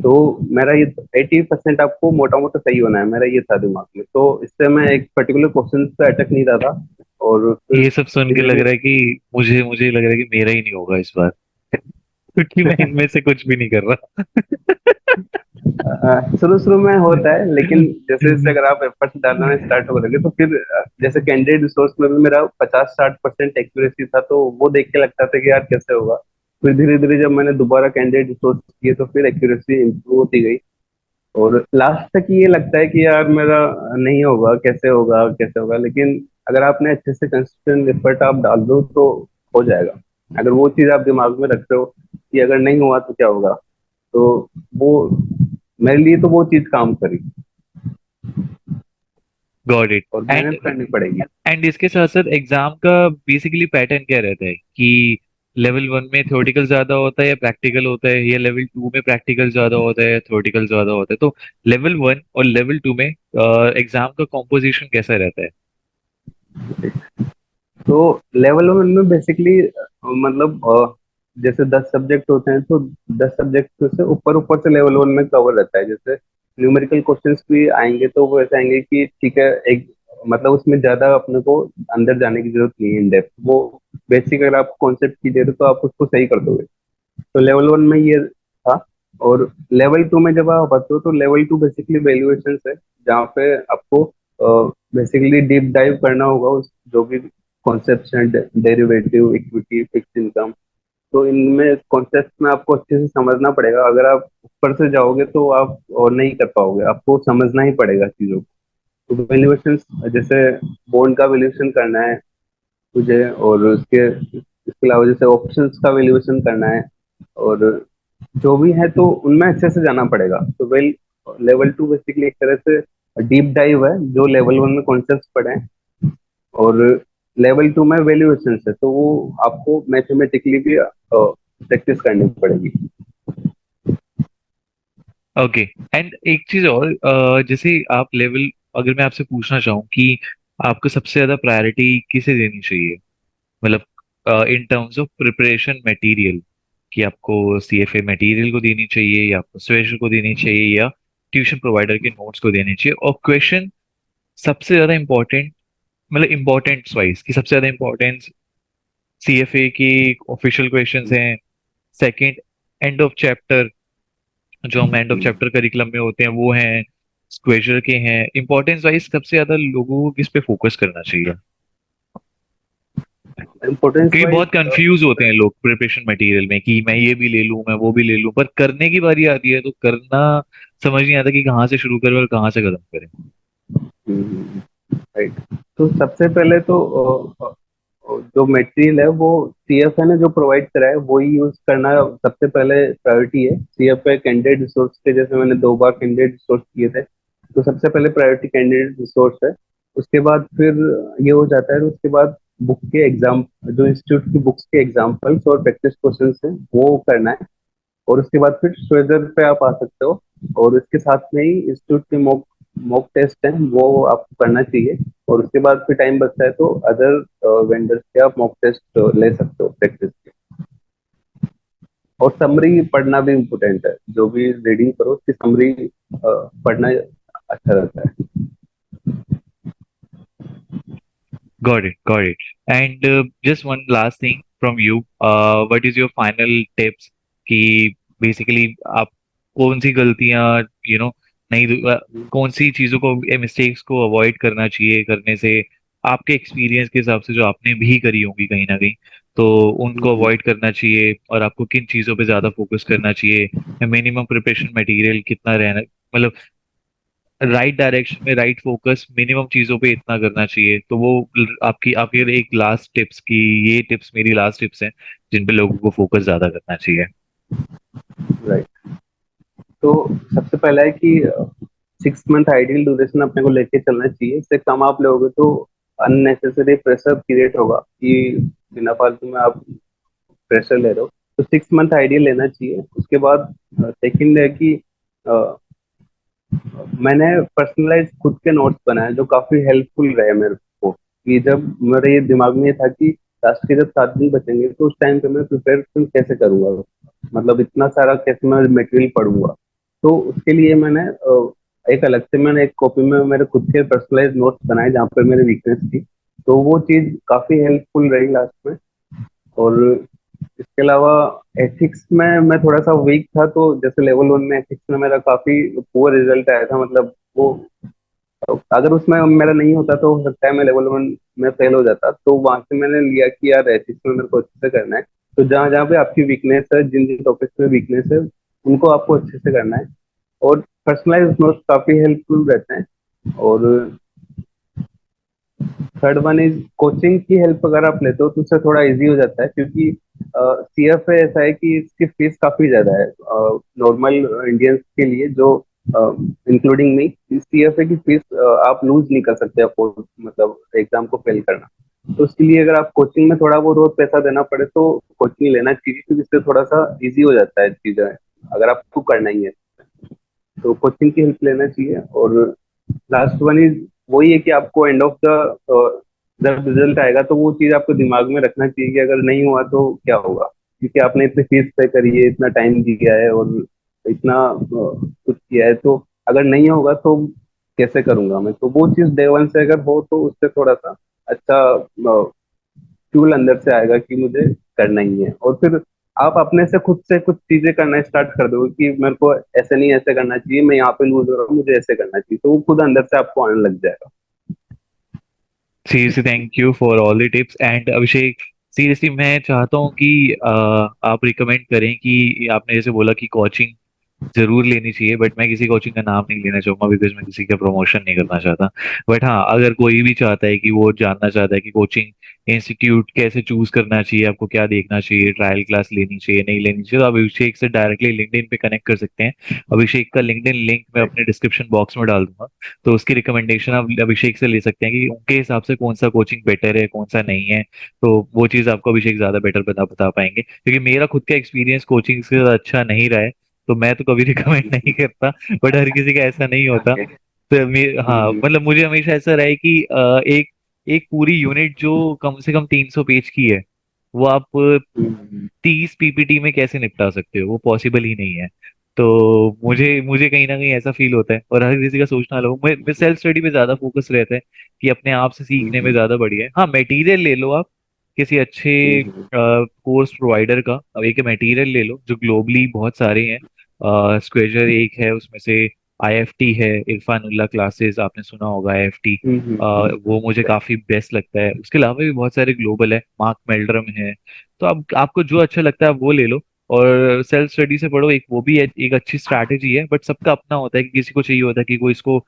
S1: तो मेरा ये 80% आपको मोटा मोटा सही होना है, मेरा ये था दिमाग में। तो इससे मैं एक पर्टिकुलर क्वेश्चन पे अटक नहीं रहा था। और फिर
S2: ये सब सुन के
S1: धीरे
S2: लग
S1: धीरे
S2: रहा है कि मुझे लग रहा है कि मेरा ही नहीं होगा इस बार, क्योंकि मैं इनमें से कुछ भी नहीं कर रहा।
S1: शुरू शुरू में होता है, लेकिन जैसे जैसे अगर आप एफर्ट्स डालना स्टार्ट करोगे तो फिर जैसे कैंडिडेट रिसोर्स में भी मेरा 50-60% एक्यूरेसी था, तो वो देख के लगता था कि यार कैसे होगा। फिर धीरे धीरे जब मैंने दोबारा कैंडिडेट रिसोर्स किए तो फिर एक्यूरेसी इंप्रूव होती गई। और लास्ट तक ये लगता है कि यार मेरा नहीं होगा, कैसे होगा कैसे होगा, लेकिन अगर आपने अच्छे से कंसिस्टेंट एफर्ट आप डाल दो तो हो जाएगा। अगर वो चीज आप दिमाग में रखते हो कि अगर नहीं हुआ तो क्या होगा, तो वो मेरे लिए तो वो चीज काम करी।
S2: Got it.
S1: और
S2: एंड
S1: मेहनत करनी पड़ेगी।
S2: एंड इसके साथ साथ एग्जाम का बेसिकली पैटर्न क्या रहता है कि लेवल 1 में थ्योरेटिकल ज्यादा होता है या प्रैक्टिकल होता है, या लेवल 2 में प्रैक्टिकल ज्यादा होता है या थ्योरेटिकल ज्यादा होता है? तो लेवल 1 और लेवल 2 में एग्जाम का कॉम्पोजिशन कैसा रहता है?
S1: तो लेवल वन में बेसिकली मतलब जैसे 10 सब्जेक्ट होते हैं तो 10 सब्जेक्ट से ऊपर ऊपर से लेवल वन में कवर रहता है। जैसे न्यूमेरिकल क्वेश्चंस भी आएंगे तो वो ऐसे आएंगे कि ठीक है, एक मतलब उसमें ज्यादा अपने को अंदर जाने की जरूरत नहीं है, इन डेप्थ। वो बेसिक अगर आप कॉन्सेप्ट की दे रहे हो तो आप उसको सही कर दोगे। तो लेवल वन में ये था। और लेवल टू में जब आप आते हो तो लेवल टू बेसिकली वैल्यूएशन है, जहाँ पे आपको बेसिकली डीप डाइव करना होगा उस जो भी कॉन्सेप्ट हैं, डेरिवेटिव, इक्विटी, फिक्स इनकम। तो इनमें कॉन्सेप्ट में आपको अच्छे से समझना पड़ेगा। अगर आप ऊपर से जाओगे तो आप और नहीं कर पाओगे, आपको समझना ही पड़ेगा चीजों को। तो वैल्यूएशन जैसे बॉन्ड का वैल्यूएशन करना है तुझे, और इसके अलावा जैसे ऑप्शंस का वैल्यूएशन करना है, और जो भी है तो उनमें अच्छे से जाना पड़ेगा। तो लेवल टू बेसिकली एक तरह से डीप डाइव है जो लेवल वन में कॉन्सेप्ट पढ़े हैं। और लेवल टू में वैल्यूएशन है, तो वो आपको मैथमेटिकली भी प्रैक्टिस करनी पड़ेगी।
S2: ओके। एंड एक चीज और, जैसे आप लेवल, अगर मैं आपसे पूछना चाहूँ कि आपको सबसे ज्यादा प्रायोरिटी किसे देनी चाहिए, मतलब in terms of preparation material, कि आपको सीएफए मटेरियल को देनी चाहिए या परसुएशन को देनी चाहिए या ट्यूशन प्रोवाइडर के नोट्स को देनी चाहिए, और क्वेश्चन सबसे ज्यादा इंपॉर्टेंट, मतलब इम्पोर्टेंस वाइज कि सबसे ज्यादा इंपॉर्टेंस सीएफए की ऑफिशियल क्वेश्चंस हैं, सेकंड एंड ऑफ चैप्टर, जो हम एंड ऑफ चैप्टर करिकुलम में होते हैं वो हैं, स्क्वेजर के हैं, इंपॉर्टेंस वाइज सबसे ज्यादा लोगों को किस पे फोकस करना चाहिए?
S1: इम्पोर्टेंस
S2: क्योंकि
S1: वाइज
S2: बहुत कंफ्यूज होते हैं लोग प्रिपरेशन मटेरियल में कि मैं ये भी ले लूं, मैं वो भी ले लूं, पर करने की बारी आती है तो करना समझ नहीं आता कि कहाँ से शुरू करें और कहाँ से खत्म करें।
S1: राइट। तो सबसे पहले तो जो मटेरियल है वो सीएफए ने जो प्रोवाइड करा है वही यूज करना सबसे पहले प्रायोरिटी है। सीएफए कैंडिडेट रिसोर्स के, जैसे मैंने 2 बार कैंडिडेट रिसोर्स किए थे, तो सबसे पहले प्रायोरिटी कैंडिडेट रिसोर्स है। उसके बाद फिर ये हो जाता है, उसके बाद बुक के एग्जाम, जो इंस्टीट्यूट की बुक्स के एग्जाम्पल्स और प्रैक्टिस क्वेश्चंस हैं वो करना है। और उसके बाद फिर स्वेदर पे आप आ सकते हो, और इसके साथ में ही इंस्टीट्यूट के मॉक मॉक टेस्ट हैं वो आपको करना चाहिए। और उसके बाद फिर टाइम बचता है तो अदर वेंडर्स के आप मॉक टेस्ट ले सकते हो प्रैक्टिस के। और समरी पढ़ना भी इम्पोर्टेंट है, जो भी रीडिंग करो उसकी समरी पढ़ना अच्छा रहता है।
S2: Got it. And just one last thing from you. What is your final tips कि basically आप कौन सी गलतियां, यू नो, नहीं, कौन सी चीजों को, मिस्टेक्स को अवॉइड करना चाहिए करने से, आपके एक्सपीरियंस के हिसाब से जो आपने भी करी होंगी कहीं ना कहीं, तो उनको
S1: हम्म,
S2: अवॉइड करना चाहिए, और आपको किन चीजों पे ज्यादा फोकस करना चाहिए, मिनिमम प्रिपरेशन मटेरियल कितना रहना, मतलब राइट डायरेक्शन में राइट फोकस मिनिमम चीजों पे इतना करना चाहिए, तो वो आपकी आपकी एक लास्ट टिप्स की, ये टिप्स मेरी लास्ट टिप्स हैं जिन पे लोगों को फोकस ज्यादा करना चाहिए।
S1: राइट। तो सबसे पहला है कि 6 मंथ आइडियल ड्यूरेशन अपने को लेके चलना चाहिए। इससे कम आप लोगे तो अननेसेसरी प्रेशर क्रिएट होगा कि बिना फालतू में आप प्रेशर ले रहे हो। तो 6 मंथ आइडियल लेना चाहिए। उसके बाद सेकंड है कि अ, मैंने पर्सनलाइज खुद के नोट्स बनाए जो काफी हेल्पफुल रहे मेरे को। कि जब मेरे ये दिमाग में ये था कि लास्ट के जब 7 दिन बचेंगे तो उस टाइम पे मैं प्रिपेयर कैसे करूंगा, मतलब इतना सारा कैसे मैं मटेरियल पढ़ूंगा। तो उसके लिए मैंने एक अलग से मैंने एक कॉपी में मेरे खुद के पर्सनलाइज नोट्स बनाए जहाँ पे मेरी वीकनेस थी। तो वो चीज काफी हेल्पफुल रही लास्ट में। और इसके अलावा एथिक्स में मैं थोड़ा सा वीक था, तो जैसे लेवल 1 में एथिक्स में मेरा काफी पुअर रिजल्ट आया था। मतलब वो अगर उसमें मेरा नहीं होता तो हो सकता है मैं लेवल 1 में फेल हो जाता। तो वहां से मैंने लिया कि यार एथिक्स में मेरे को अच्छे से करना है। तो जहाँ जहाँ पे आपकी वीकनेस है, जिन जिन टॉपिक्स में वीकनेस है, उनको आपको अच्छे से करना है। और पर्सनलाइज नोट्स काफी हेल्पफुल रहते हैं। और थर्ड वन इज कोचिंग की हेल्प अगर आप लेते हो तो उससे थोड़ा इजी हो जाता है, क्योंकि सीएफए ऐसा है कि इसकी फीस काफी ज्यादा है नॉर्मल इंडियंस के लिए, जो इंक्लूडिंग मी। सीएफए की फीस आप लूज नहीं कर सकते अफोर्ड, मतलब एग्जाम को फेल करना। तो उसके लिए अगर आप कोचिंग में थोड़ा बहुत रोज पैसा देना पड़े तो कोचिंग लेना चाहिए, क्योंकि इससे थोड़ा सा इजी हो जाता है चीजें, अगर आपको करना ही है तो कोचिंग की हेल्प लेना चाहिए। और लास्ट वन इज वही है कि आपको एंड ऑफ द जब रिजल्ट आएगा तो वो चीज आपको दिमाग में रखना चाहिए कि अगर नहीं हुआ तो क्या होगा, क्योंकि आपने इतनी फीस पे करी है, इतना टाइम दिया है और इतना कुछ किया है, तो अगर नहीं होगा तो कैसे करूंगा मैं। तो वो चीज डे 1 से अगर हो तो उससे थोड़ा सा अच्छा फ्यूल अंदर से आएगा कि मुझे करना ही है। और फिर आप अपने से खुद से कुछ चीजें करना स्टार्ट कर दो कि मेरे को ऐसे नहीं ऐसे करना चाहिए, मैं यहाँ पे लूज हो रहा हूँ, मुझे ऐसे करना चाहिए, तो वो खुद अंदर से आपको आने लग जाएगा।
S2: Seriously thank you for all the tips. And Abhishek, seriously मैं चाहता हूँ कि आप रिकमेंड करें कि आपने जैसे बोला कि कोचिंग जरूर लेनी चाहिए, बट मैं किसी कोचिंग का नाम नहीं लेना चाहूंगा बिकॉज मैं किसी का प्रमोशन नहीं करना चाहता। बट हाँ, अगर कोई भी चाहता है कि वो जानना चाहता है कि कोचिंग इंस्टीट्यूट कैसे चूज करना चाहिए, आपको क्या देखना चाहिए, ट्रायल क्लास लेनी चाहिए नहीं लेनी चाहिए, तो आप अभिषेक से डायरेक्टली लिंक्डइन पे कनेक्ट कर सकते हैं। अभिषेक का लिंक्डइन लिंक मैं
S1: राइट।
S2: अपने डिस्क्रिप्शन बॉक्स में डाल दूंगा। तो उसकी रिकमेंडेशन आप अभिषेक से ले सकते हैं कि उनके हिसाब से कौन सा कोचिंग बेटर है कौन सा नहीं है। तो वो चीज़ आपको अभिषेक ज्यादा बेटर बता बता पाएंगे, क्योंकि मेरा खुद का एक्सपीरियंस कोचिंग से ज्यादा अच्छा नहीं रहा है। तो मैं तो कभी रिकमेंड नहीं करता, बट हर किसी का ऐसा नहीं होता।
S1: ओके।
S2: तो हाँ मतलब मुझे हमेशा ऐसा रहा है कि एक एक पूरी यूनिट जो कम से कम 300 पेज की है, वो आप 30 पीपीटी में कैसे निपटा सकते हो? वो पॉसिबल ही नहीं है। तो मुझे मुझे कहीं ना कहीं ऐसा फील होता है, और हर किसी का सोचना अलग। मैं सेल्फ स्टडी पे ज्यादा फोकस रहता है कि अपने आप से सीखने में ज्यादा बढ़िया है। हाँ, मटेरियल ले लो आप किसी अच्छे कोर्स प्रोवाइडर का। अब एक मटेरियल ले लो जो ग्लोबली बहुत सारे हैं। स्क्वेजर एक है उसमें से, आईएफटी है, इरफान उल्लाह क्लासेस आपने सुना होगा, आईएफटी। वो मुझे काफी बेस्ट लगता है। उसके अलावा भी बहुत सारे ग्लोबल है, मार्क मेल्ड्रम है। तो अब आपको जो अच्छा लगता है आप वो ले लो, और सेल्फ स्टडी से पढ़ो। एक वो भी एक अच्छी स्ट्रैटेजी है, बट सबका अपना होता है कि किसी को चाहिए होता है कि कोई इसको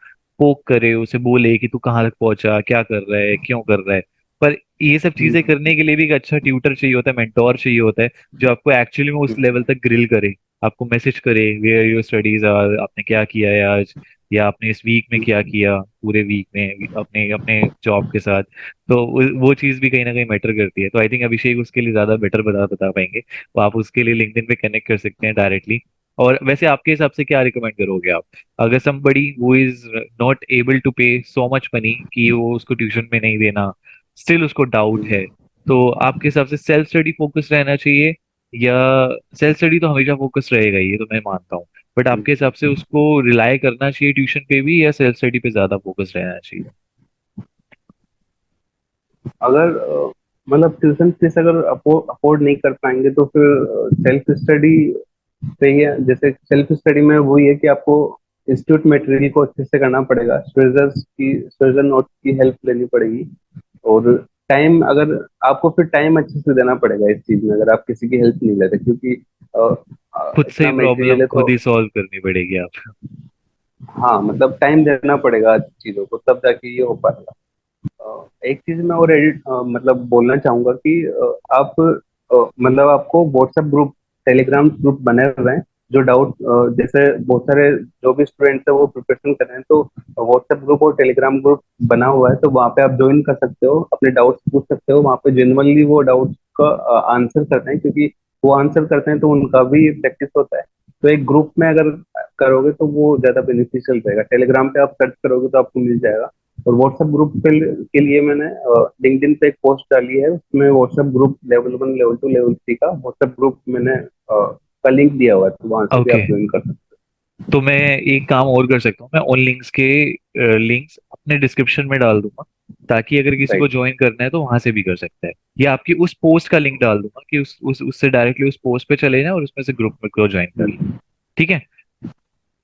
S2: पोक करे, उसे बोले कि तू कहाँ तक पहुंचा, क्या कर रहा है, क्यों कर रहा है। पर ये सब चीजें करने के लिए भी एक अच्छा ट्यूटर चाहिए होता है, मेंटोर चाहिए होता है, जो आपको एक्चुअली में उस लेवल तक ग्रिल करे, आपको मैसेज करे वेयर योर स्टडीज आर, आपने क्या किया है आज, या आपने इस वीक में क्या किया, पूरे वीक में अपने अपने जॉब के साथ। तो वो चीज भी कहीं ना कहीं मैटर करती है। तो आई थिंक अभिषेक उसके लिए ज्यादा बेटर बता बता पाएंगे। तो आप उसके लिए लिंक्डइन पे कनेक्ट कर सकते हैं डायरेक्टली। और वैसे आपके हिसाब से क्या रिकमेंड करोगे आप, अगर somebody who is not able to pay so much money कि वो उसको ट्यूशन में नहीं देना, स्टिल उसको डाउट है, तो आपके हिसाब से सेल्फ स्टडी फोकस रहना चाहिए, या सेल्फ स्टडी तो हमेशा फोकस रहेगा ही, ये तो मैं मानता हूँ, बट आपके हिसाब से उसको रिलाय करना चाहिए ट्यूशन पे भी, या सेल्फ स्टडी पे ज्यादा फोकस रहना चाहिए?
S1: अगर मतलब ट्यूशन फीस अगर अफोर्ड नहीं कर पाएंगे तो फिर सेल्फ स्टडी सही है। जैसे सेल्फ स्टडी में वही है कि आपको इंस्टीट्यूट मटेरियल को अच्छे से करना पड़ेगा, स्ट्रेजर नोट की हेल्प लेनी पड़ेगी। और टाइम, अगर आपको फिर टाइम अच्छे से देना पड़ेगा इस चीज में, अगर आप किसी की हेल्प नहीं लेते, क्योंकि
S2: खुद से ही
S1: इतना मटेरियल
S2: प्रॉब्लम
S1: है
S2: खुद
S1: तो।
S2: ही सॉल्व करनी पड़ेगी आप।
S1: हाँ, मतलब टाइम देना पड़ेगा चीजों को, तब जाके ये हो पाएगा। एक चीज मैं और एडिट मतलब बोलना चाहूंगा कि आप मतलब आपको व्हाट्सएप ग्रुप, टेलीग्राम ग्रुप बने हुए हैं। जो डाउट, जैसे बहुत सारे जो भी स्टूडेंट्स है वो प्रिपरेशन कर रहे हैं, तो व्हाट्सएप ग्रुप और टेलीग्राम ग्रुप बना हुआ है, तो वहाँ पे आप ज्वाइन कर सकते हो, अपने डाउट्स पूछ सकते हो। वहाँ पे जेनुअनली वो डाउट्स का आंसर करते हैं, क्योंकि वो आंसर करते हैं तो उनका भी प्रैक्टिस होता है। तो एक ग्रुप में अगर करोगे तो वो ज्यादा बेनिफिशियल रहेगा। टेलीग्राम पे आप सर्च करोगे तो आपको मिल जाएगा। और व्हाट्सएप ग्रुप के लिए मैंने लिंक्डइन पे एक पोस्ट डाली है, उसमें WhatsApp group level 1, level 2, level 3 का व्हाट्सएप ग्रुप मैंने का लिंक दिया हुआ है, तो वहां से भी
S2: ओके,
S1: आप ज्वाइन कर सकते
S2: तो मैं एक काम और कर सकता हूँ, मैं उन लिंक्स के लिंक्स अपने डिस्क्रिप्शन में डाल दूंगा, ताकि अगर
S1: हो।
S2: किसी को
S1: राइट।
S2: ज्वाइन करना है तो वहां से भी कर सकता है। या आपकी उस पोस्ट का लिंक डाल दूंगा कि उससे डायरेक्टली उस पोस्ट पे चले जाए और उसमें से ग्रुप में को ज्वाइन कर ले। ठीक है,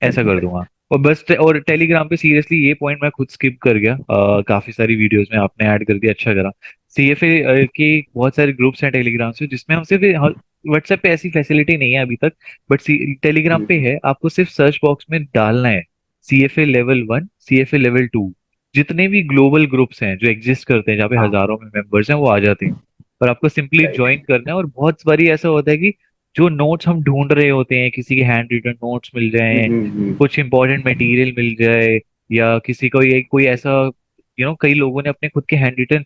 S2: ऐसा कर दूंगा। और बस और टेलीग्राम पे सीरियसली ये पॉइंट मैं खुद स्किप कर गया, काफी सारी वीडियोस में आपने ऐड कर दिया, अच्छा करा। सीएफए के बहुत सारे ग्रुप्स हैं टेलीग्राम से, जिसमें हम सिर्फ, व्हाट्सएप पे ऐसी फैसिलिटी नहीं है अभी तक, बट टेलीग्राम पे है। आपको सिर्फ सर्च बॉक्स में डालना है CFA लेवल 1, CFA लेवल 2। जितने भी ग्लोबल ग्रुप्स हैं जो एग्जिस्ट करते हैं, जहाँ पे
S1: हाँ।
S2: हजारों में मेंबर्स हैं, वो आ जाते हैं। और आपको सिंपली
S1: राइट।
S2: ज्वाइन करना है। और बहुत बारी ऐसा होता है कि जो नोट्स हम ढूंढ रहे होते हैं, किसी के हैंड रिटन नोट्स मिल जाएं, कुछ इंपॉर्टेंट मटेरियल मिल जाए, या किसी को ये कोई ऐसा, कई लोगों ने अपने खुद के हैंड रिटन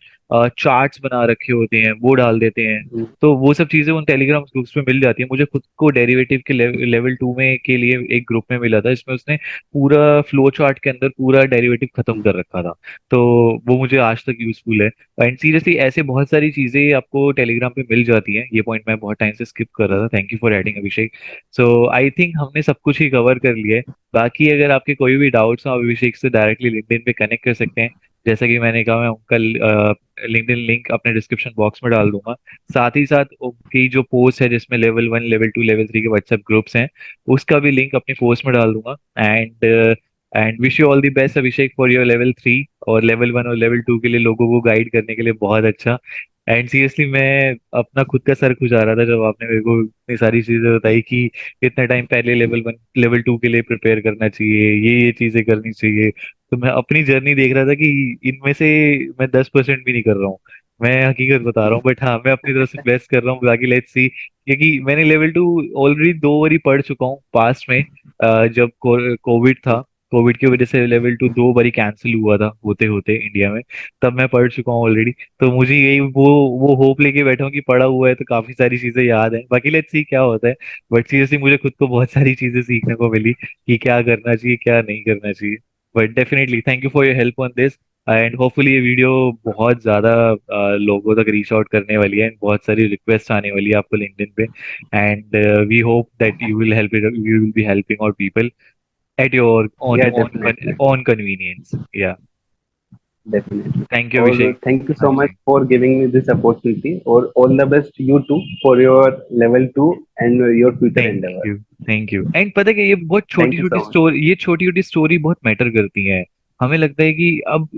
S2: चार्ट्स बना रखे होते हैं, वो डाल देते हैं। तो वो सब चीजें उन टेलीग्राम ग्रुप्स में मिल जाती है। मुझे खुद को डेरिवेटिव के लेवल 2 में के लिए एक ग्रुप में मिला था, जिसमें उसने पूरा फ्लो चार्ट के अंदर पूरा डेरिवेटिव खत्म कर रखा था। तो वो मुझे आज तक यूजफुल है। एंड सीरियसली ऐसे बहुत सारी चीजें आपको टेलीग्राम पे मिल जाती हैं। ये पॉइंट मैं बहुत टाइम से स्किप कर रहा था, thank you for adding Abhishek. So I think हमने सब कुछ ही कवर कर लिया है। बाकी अगर आपके कोई भी डाउट्स हो, आप अभिषेक से डायरेक्टली लिंक्डइन पे कनेक्ट कर सकते हैं। जैसा कि मैंने कहा, मैं उनका लिंक्डइन लिंक अपने डिस्क्रिप्शन बॉक्स में डाल दूंगा। साथ ही साथ उनकी जो पोस्ट है जिसमें लेवल 1, लेवल 2, लेवल 3 के व्हाट्सएप ग्रुप्स हैं, उसका भी लिंक अपनी पोस्ट में डाल दूंगा। And wish you all the best Abhishek for your level 3। और लेवल 1 और लेवल 2 के लिए लोगों को गाइड करने के लिए बहुत अच्छा। एंड सीरियसली मैं अपना खुद का सर खुजा रहा था जब आपने मेरे को इतनी सारी चीजें बताई कि इतना टाइम पहले लेवल 1 लेवल 2 के लिए प्रिपेयर करना चाहिए, ये चीजें करनी चाहिए। तो मैं अपनी जर्नी देख रहा था कि इनमें से मैं 10% भी नहीं कर रहा हूँ। मैं हकीकत बता रहा हूँ, बट हाँ, मैं अपनी तरफ से बेस्ट कर रहा हूँ। बाकी लेट्स सी, क्योंकि मैंने लेवल 2 ऑलरेडी 2 बारी पढ़ चुका हूँ पास्ट में, जब कोविड था। कोविड की वजह से लेवल टू 2 बारी कैंसिल हुआ था होते होते इंडिया में, तब मैं पढ़ चुका हूँ ऑलरेडी। तो मुझे यही वो होप लेके बैठा हूँ कि पढ़ा हुआ है तो काफी सारी चीजें याद है, बाकी लेट्स सी क्या होता है। बट सीरियसली मुझे खुद को बहुत सारी चीजें सीखने को मिली कि क्या करना चाहिए क्या नहीं करना चाहिए। But definitely thank you for your help on this. And hopefully ये वीडियो बहुत ज्यादा लोगों तक रीच आउट करने वाली है, एंड बहुत सारी रिक्वेस्ट आने वाली है आपको लिंक्डइन पे। And we hope that you will be helping out people at your own
S1: Yeah,
S2: own con-
S1: definitely.
S2: own convenience. Yeah.
S1: Definitely.
S2: Thank you,
S1: और
S2: Abhishek.
S1: thank you
S2: हाँ
S1: so much
S2: जी।
S1: for giving me this opportunity. और all the best you too for your level 2 and your future
S2: thank
S1: endeavor.
S2: You. Thank you. And पता है कि ये बहुत छोटी
S1: Thank you
S2: छोटी
S1: so much.
S2: स्टोरी, ये छोटी छोटी स्टोरी बहुत मैटर करती हैं। हमें लगता है कि अब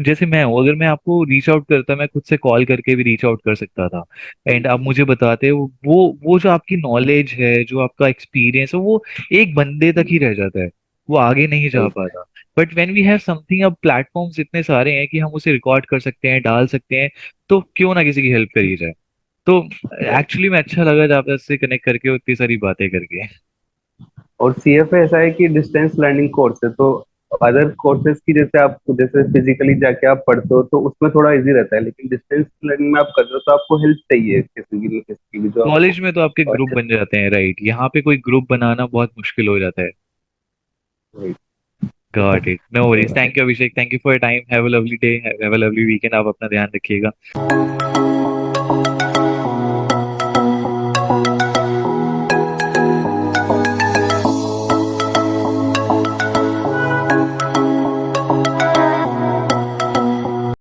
S2: जैसे मैं हूँ, अगर मैं आपको रीच आउट करता, मैं खुद से कॉल करके भी रीच आउट कर सकता था, एंड आप मुझे बताते वो जो आपकी नॉलेज है, जो आपका एक्सपीरियंस है, वो एक बंदे तक ही रह जाता है, वो आगे नहीं जा
S1: Right.
S2: पाता। But when we have something, अब प्लेटफॉर्म्स इतने सारे हैं कि हम उसे रिकॉर्ड कर सकते हैं, डाल सकते हैं, तो क्यों ना किसी की हेल्प करी जाए। तो
S1: Right.
S2: एक्चुअली में अच्छा लगा जब आपसे कनेक्ट करके, इतनी सारी बातें करके।
S1: और सीएफए ऐसा है कि डिस्टेंस लर्निंग कोर्स है, तो अदर कोर्सेज की जैसे आप जैसे फिजिकली जाके आप पढ़ते हो तो उसमें थोड़ा इजी रहता है, लेकिन डिस्टेंस लर्निंग में आप कर रहे हो तो आपको हेल्प चाहिए किसी की भी जो आपको
S2: कॉलेज में तो आपके ग्रुप
S1: अच्छे
S2: बन जाते हैं, राइट? यहाँ पे कोई ग्रुप बनाना बहुत मुश्किल हो जाता है।
S1: से।
S2: गॉट इट, नो
S1: सही
S2: वरीज।
S1: बात है।
S2: Thank you Abhishek, thank you for your time, have a lovely day, have a lovely weekend, आप अपना ध्यान रखिएगा।